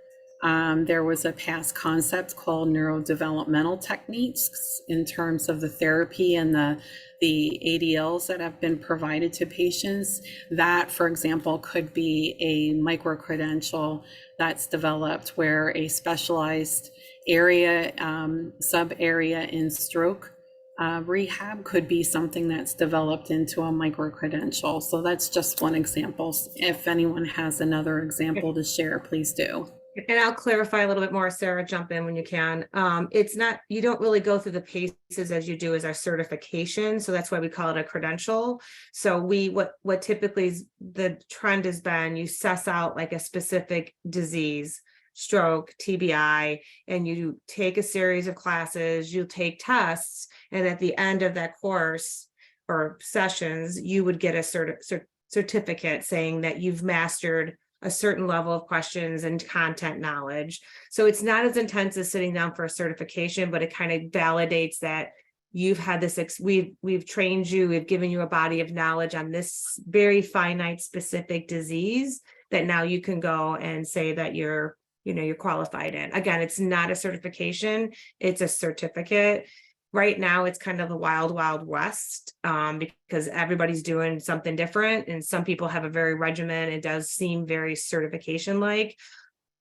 There was a past concept called neurodevelopmental techniques in terms of the therapy and the ADLs that have been provided to patients. That, for example, could be a micro-credential that's developed where a specialized area, sub-area in stroke rehab could be something that's developed into a micro-credential. So that's just one example. If anyone has another example to share, please do. And I'll clarify a little bit more, Sarah, jump in when you can. It's not, you don't really go through the paces as you do as our certification. So that's why we call it a credential. So what typically is the trend has been, you suss out like a specific disease, stroke, TBI, and you take a series of classes, you take tests, and at the end of that course or sessions, you would get a certificate saying that you've mastered a certain level of questions and content knowledge. So it's not as intense as sitting down for a certification, but it kind of validates that you've had this, we've trained you, we've given you a body of knowledge on this very finite specific disease that now you can go and say that you're qualified in. Again, it's not a certification, it's a certificate. Right now, it's kind of the wild, wild west because everybody's doing something different. And some people have a very regimen. It does seem very certification-like.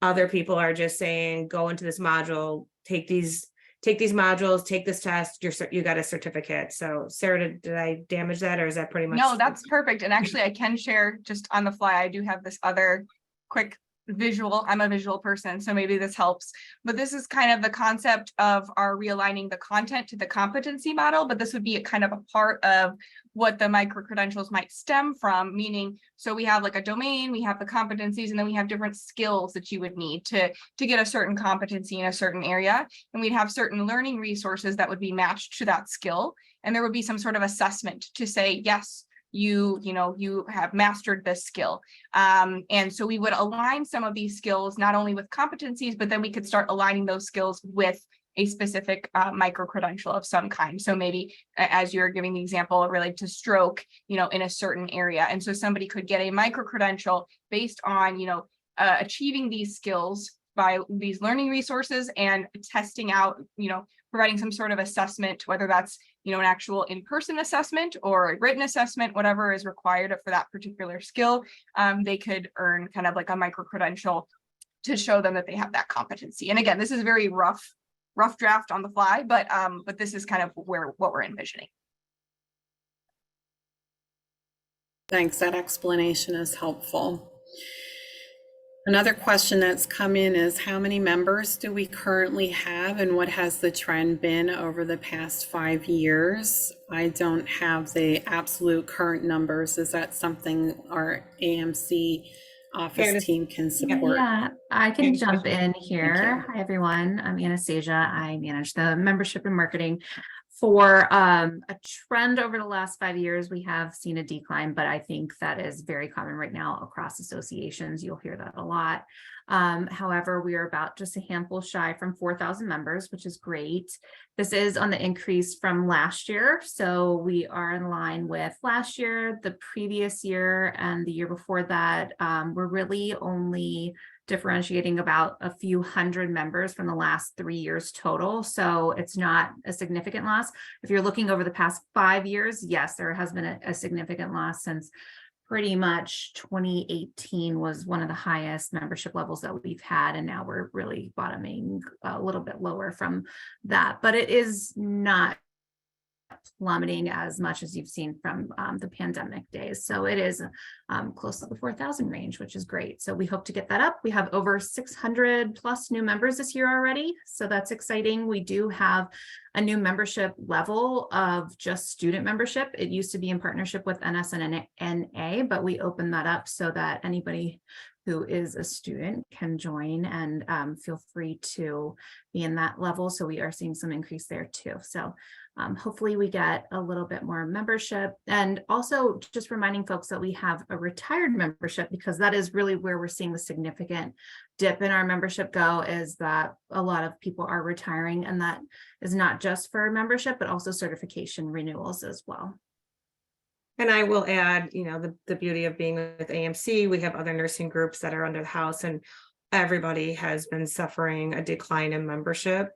Other people are just saying, go into this module, take these modules, take this test, you got a certificate. So Sarah, did I damage that, or is that pretty much? No, that's perfect. And actually I can share just on the fly, I do have this other quick visual. I'm a visual person, so maybe this helps. But this is kind of the concept of our realigning the content to the competency model, but this would be a kind of a part of what the micro-credentials might stem from, meaning, so we have like a domain, we have the competencies, and then we have different skills that you would need to get a certain competency in a certain area. And we'd have certain learning resources that would be matched to that skill. And there would be some sort of assessment to say, yes, you have mastered this skill. And so we would align some of these skills, not only with competencies, but then we could start aligning those skills with a specific micro-credential of some kind. So maybe as you're giving the example related to stroke, in a certain area. And so somebody could get a micro-credential based on, achieving these skills by these learning resources and testing out, providing some sort of assessment, whether that's, an actual in-person assessment or a written assessment, whatever is required for that particular skill. They could earn kind of like a micro-credential to show them that they have that competency. And again, this is very rough rough draft on the fly, but this is kind of what we're envisioning. Thanks, that explanation is helpful. Another question that's come in is how many members do we currently have and what has the trend been over the past 5 years? I don't have the absolute current numbers. Is that something our AMC office team can support? Yeah, I can jump in Thank here. you. Hi, everyone. I'm Anastasia. I manage the membership and marketing. For a trend over the last 5 years, we have seen a decline, but I think that is very common right now across associations. You'll hear that a lot. However, we are about just a handful shy from 4,000 members, which is great. This is on the increase from last year. So we are in line with last year, the previous year, and the year before that. We're really only differentiating about a few hundred members from the last 3 years total. So it's not a significant loss. If you're looking over the past 5 years, yes, there has been a significant loss since pretty much 2018 was one of the highest membership levels that we've had. And now we're really bottoming a little bit lower from that, but it is not plummeting as much as you've seen from the pandemic days. So it is close to the 4,000 range, which is great. So we hope to get that up. We have over 600 plus new members this year already. So that's exciting. We do have a new membership level of just student membership. It used to be in partnership with NSNA, but we opened that up so that anybody who is a student can join and feel free to be in that level. So we are seeing some increase there too. So hopefully we get a little bit more membership, and also just reminding folks that we have a retired membership, because that is really where we're seeing the significant dip in our membership go, is that a lot of people are retiring, and that is not just for membership, but also certification renewals as well. And I will add, you know, the beauty of being with AMC, we have other nursing groups that are under the house, and everybody has been suffering a decline in membership.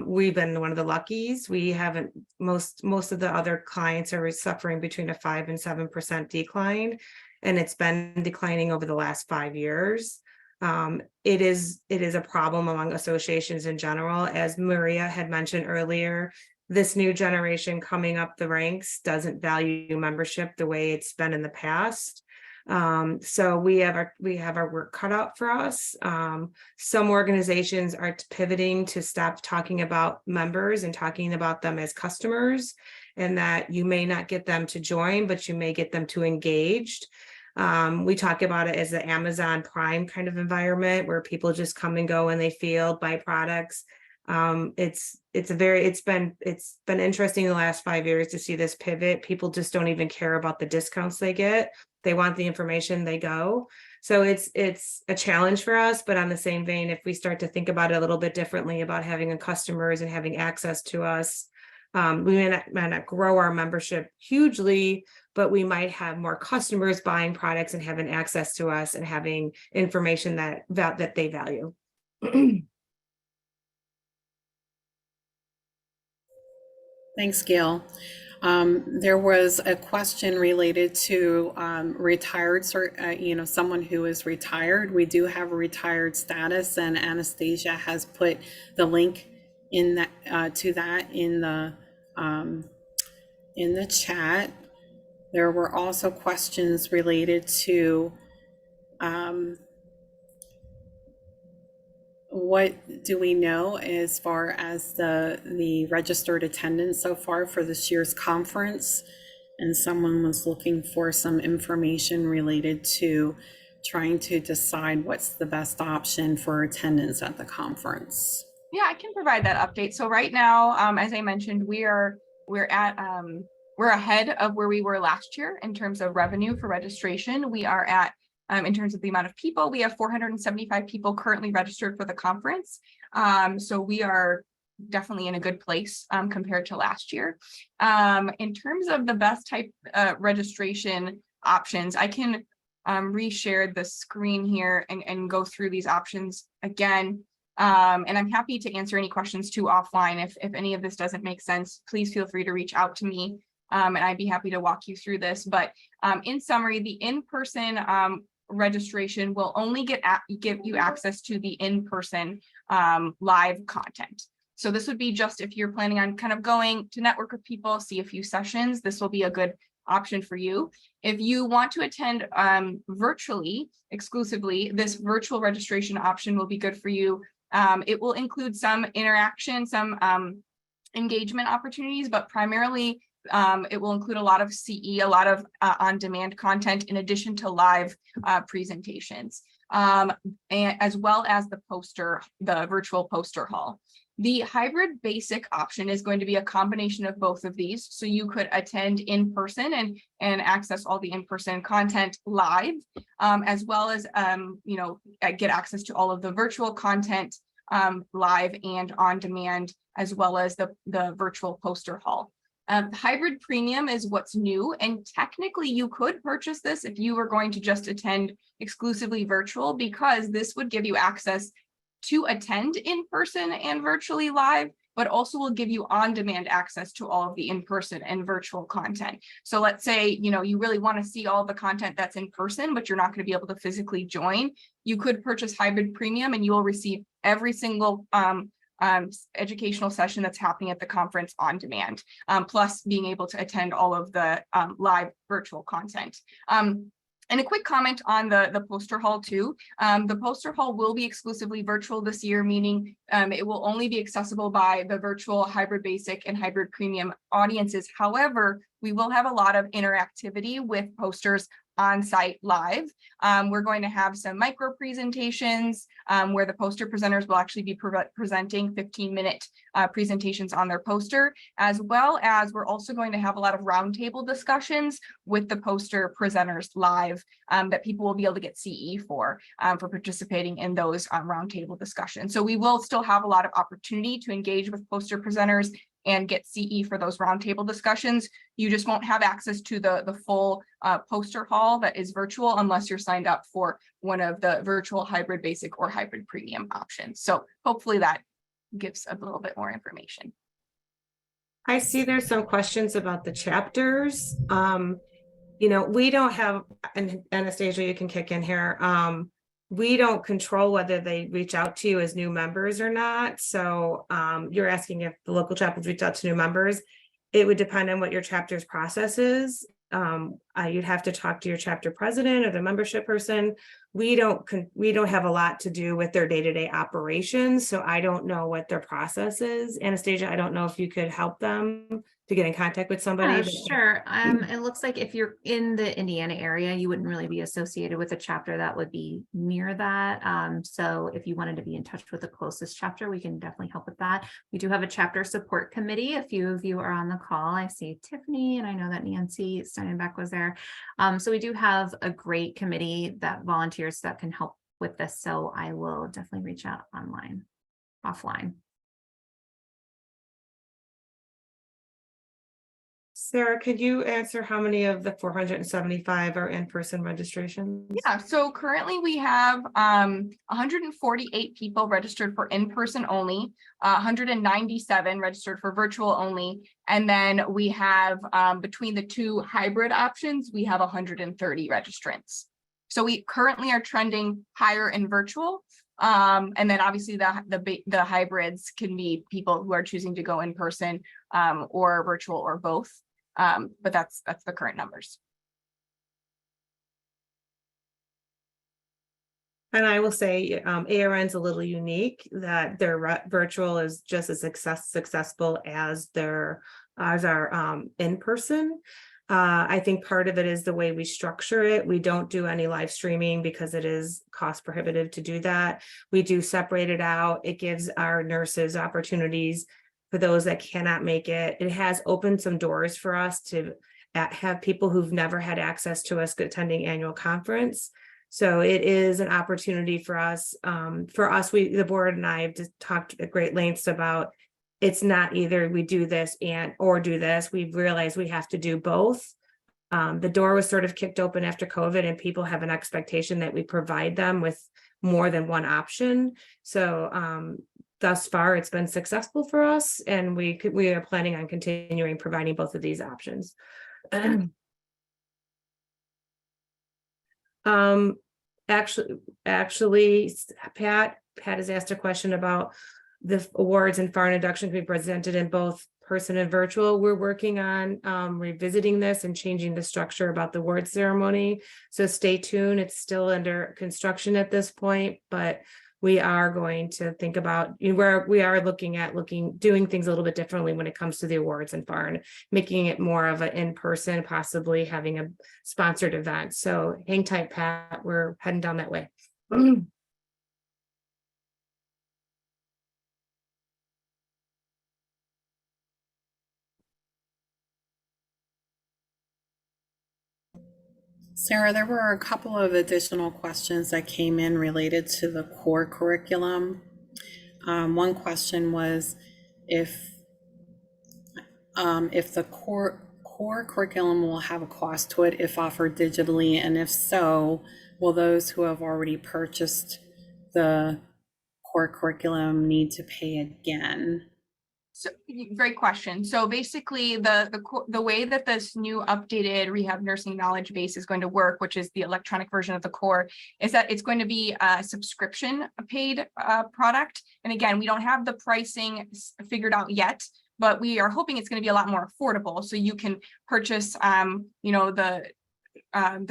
We've been one of the luckies. We haven't, most of the other clients are suffering between a 5 and 7% decline, and it's been declining over the last 5 years. It is a problem among associations in general. As Maria had mentioned earlier, this new generation coming up the ranks doesn't value membership the way it's been in the past. So we have our work cut out for us. Some organizations are pivoting to stop talking about members and talking about them as customers, and that you may not get them to join, but you may get them to engaged. We talk about it as the Amazon Prime kind of environment where people just come and go when they feel, buy products. It's been interesting the last 5 years to see this pivot. People just don't even care about the discounts they get. They want the information, they go. So it's a challenge for us, but on the same vein, if we start to think about it a little bit differently about having customers and having access to us, we might not grow our membership hugely, but we might have more customers buying products and having access to us and having information that they value. Thanks, Gail. There was a question related to retired, someone who is retired. We do have a retired status, and Anastasia has put the link in that to that in the chat. There were also questions related to what do we know as far as the registered attendance so far for this year's conference? And someone was looking for some information related to trying to decide what's the best option for attendance at the conference. Yeah, I can provide that update. So right now, as I mentioned, we're ahead of where we were last year in terms of revenue for registration. We are at in terms of the amount of people, we have 475 people currently registered for the conference. So we are definitely in a good place compared to last year. In terms of the best type registration options, I can reshare the screen here and go through these options again. And I'm happy to answer any questions too offline. If any of this doesn't make sense, please feel free to reach out to me. And I'd be happy to walk you through this. But in summary, the in-person registration will only give you access to the in-person live content. So this would be just if you're planning on kind of going to network with people, see a few sessions, this will be a good option for you. If you want to attend virtually exclusively, this virtual registration option will be good for you. It will include some interaction, some engagement opportunities, but primarily it will include a lot of CE, a lot of on-demand content in addition to live presentations, and as well as the virtual poster hall. The hybrid basic option is going to be a combination of both of these. So you could attend in person and access all the in-person content live, as well as get access to all of the virtual content live and on demand, as well as the virtual poster hall. Hybrid premium is what's new, and technically you could purchase this if you were going to just attend exclusively virtual, because this would give you access to attend in person and virtually live, but also will give you on-demand access to all of the in-person and virtual content. So let's say, you really want to see all the content that's in person, but you're not going to be able to physically join. You could purchase hybrid premium and you will receive every single educational session that's happening at the conference on demand, plus being able to attend all of the live virtual content. And a quick comment on the poster hall too. The poster hall will be exclusively virtual this year, meaning it will only be accessible by the virtual hybrid basic and hybrid premium audiences. However, we will have a lot of interactivity with posters on site live. We're going to have some micro presentations where the poster presenters will actually be presenting 15-minute presentations on their poster, as well as we're also going to have a lot of roundtable discussions with the poster presenters live that people will be able to get CE for participating in those roundtable discussions. So we will still have a lot of opportunity to engage with poster presenters and get CE for those roundtable discussions. You just won't have access to the full poster hall that is virtual unless you're signed up for one of the virtual hybrid basic or hybrid premium options. So hopefully that gives a little bit more information. I see there's some questions about the chapters. We don't have, and Anastasia, you can kick in here. We don't control whether they reach out to you as new members or not. So you're asking if the local chapters reach out to new members. It would depend on what your chapter's process is. You'd have to talk to your chapter president or the membership person. We don't have a lot to do with their day-to-day operations, so I don't know what their process is. Anastasia, I don't know if you could help them to get in contact with somebody. Sure. It looks like if you're in the Indiana area, you wouldn't really be associated with a chapter that would be near that. So if you wanted to be in touch with the closest chapter, we can definitely help with that. We do have a chapter support committee. A few of you are on the call. I see Tiffany, and I know that Nancy Steinenbeck was there. So we do have a great committee that volunteers that can help with this. So I will definitely reach out offline. Sarah, could you answer how many of the 475 are in-person registrations? Yeah, so currently we have 148 people registered for in-person only, 197 registered for virtual only, and then we have between the two hybrid options, we have 130 registrants. So we currently are trending higher in virtual. And then obviously the hybrids can be people who are choosing to go in person or virtual or both. But that's the current numbers. And I will say ARN's a little unique that their virtual is just as successful as our in-person. I think part of it is the way we structure it. We don't do any live streaming because it is cost prohibitive to do that. We do separate it out. It gives our nurses opportunities for those that cannot make it. It has opened some doors for us to have people who've never had access to us attending annual conference. So it is an opportunity for us. The board and I have just talked at great lengths about it's not either we do this or do this. We've realized we have to do both. The door was sort of kicked open after COVID, and people have an expectation that we provide them with more than one option. So thus far, it's been successful for us, and we are planning on continuing providing both of these options. Actually, Pat has asked a question about the awards and FAR induction can be presented in both person and virtual. We're working on revisiting this and changing the structure about the award ceremony. So stay tuned. It's still under construction at this point, but we are going to think about where we are looking at doing things a little bit differently when it comes to the awards and FAR, and making it more of an in-person, possibly having a sponsored event. So hang tight, Pat. We're heading down that way. Sarah, there were a couple of additional questions that came in related to the core curriculum. One question was if the core curriculum will have a cost to it if offered digitally, and if so, will those who have already purchased the core curriculum need to pay again? So great question. So basically the way that this new updated rehab nursing knowledge base is going to work, which is the electronic version of the core, is that it's going to be a subscription paid product. And again, we don't have the pricing figured out yet, but we are hoping it's going to be a lot more affordable. So you can purchase, the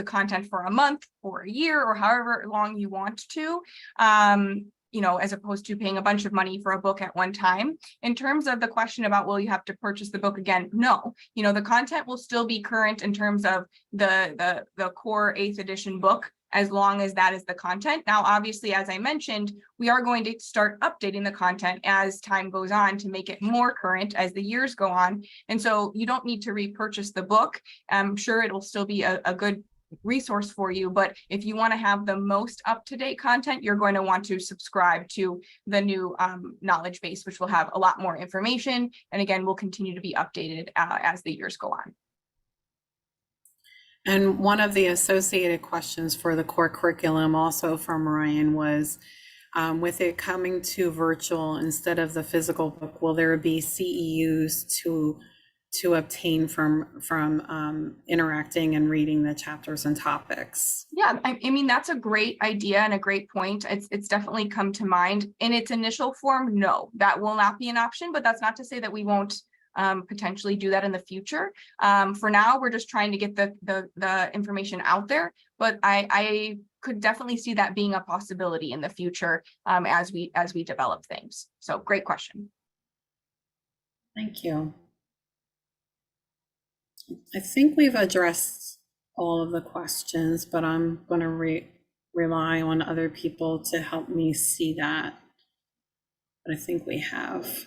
content for a month or a year or however long you want to. As opposed to paying a bunch of money for a book at one time. In terms of the question about will you have to purchase the book again? No, the content will still be current in terms of the core 8th edition book, as long as that is the content. Now, obviously, as I mentioned, we are going to start updating the content as time goes on to make it more current as the years go on. And so you don't need to repurchase the book. I'm sure it'll still be a good resource for you, but if you want to have the most up-to-date content, you're going to want to subscribe to the new knowledge base, which will have a lot more information, and again will continue to be updated as the years go on. And one of the associated questions for the core curriculum, also from Ryan, was with it coming to virtual instead of the physical book, will there be CEUs to obtain from interacting and reading the chapters and topics? Yeah, I mean, that's a great idea and a great point. It's definitely come to mind. In its initial form, no, that will not be an option, but that's not to say that we won't potentially do that in the future. For now, we're just trying to get the information out there, but I could definitely see that being a possibility in the future as we develop things. So great question. Thank you. I think we've addressed all of the questions, but I'm going to rely on other people to help me see that. But I think we have.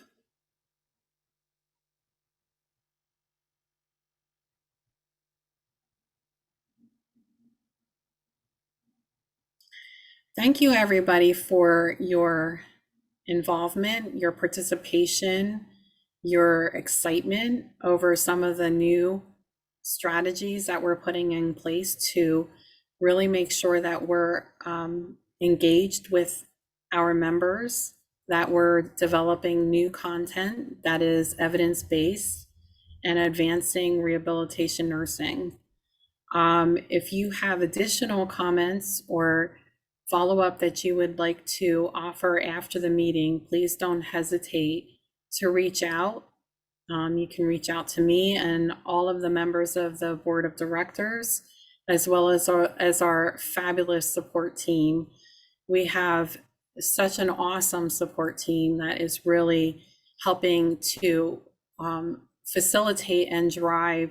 Thank you, everybody, for your involvement, your participation, your excitement over some of the new strategies that we're putting in place to really make sure that we're engaged with our members, that we're developing new content that is evidence-based and advancing rehabilitation nursing. If you have additional comments or follow-up that you would like to offer after the meeting, please don't hesitate to reach out. You can reach out to me and all of the members of the board of directors, as well as our fabulous support team. We have such an awesome support team that is really helping to facilitate and drive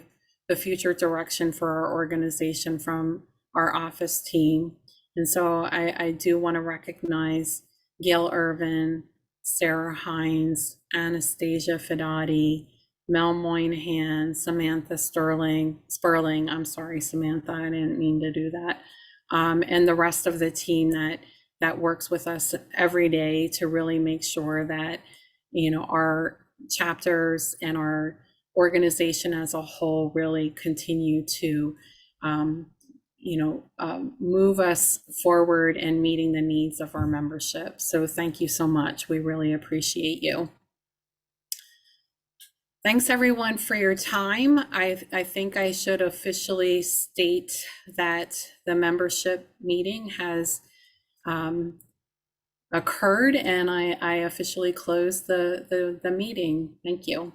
the future direction for our organization from our office team. And so I do want to recognize Gail Irvin, Sarah Hines, Anastasia Fidati, Mel Moynihan, Samantha Sperling, I'm sorry, Samantha, I didn't mean to do that. And the rest of the team that works with us every day to really make sure that, our chapters and our organization as a whole really continue to, move us forward in meeting the needs of our membership. So thank you so much. We really appreciate you. Thanks everyone for your time. I think I should officially state that the membership meeting has occurred, and I officially close the meeting. Thank you.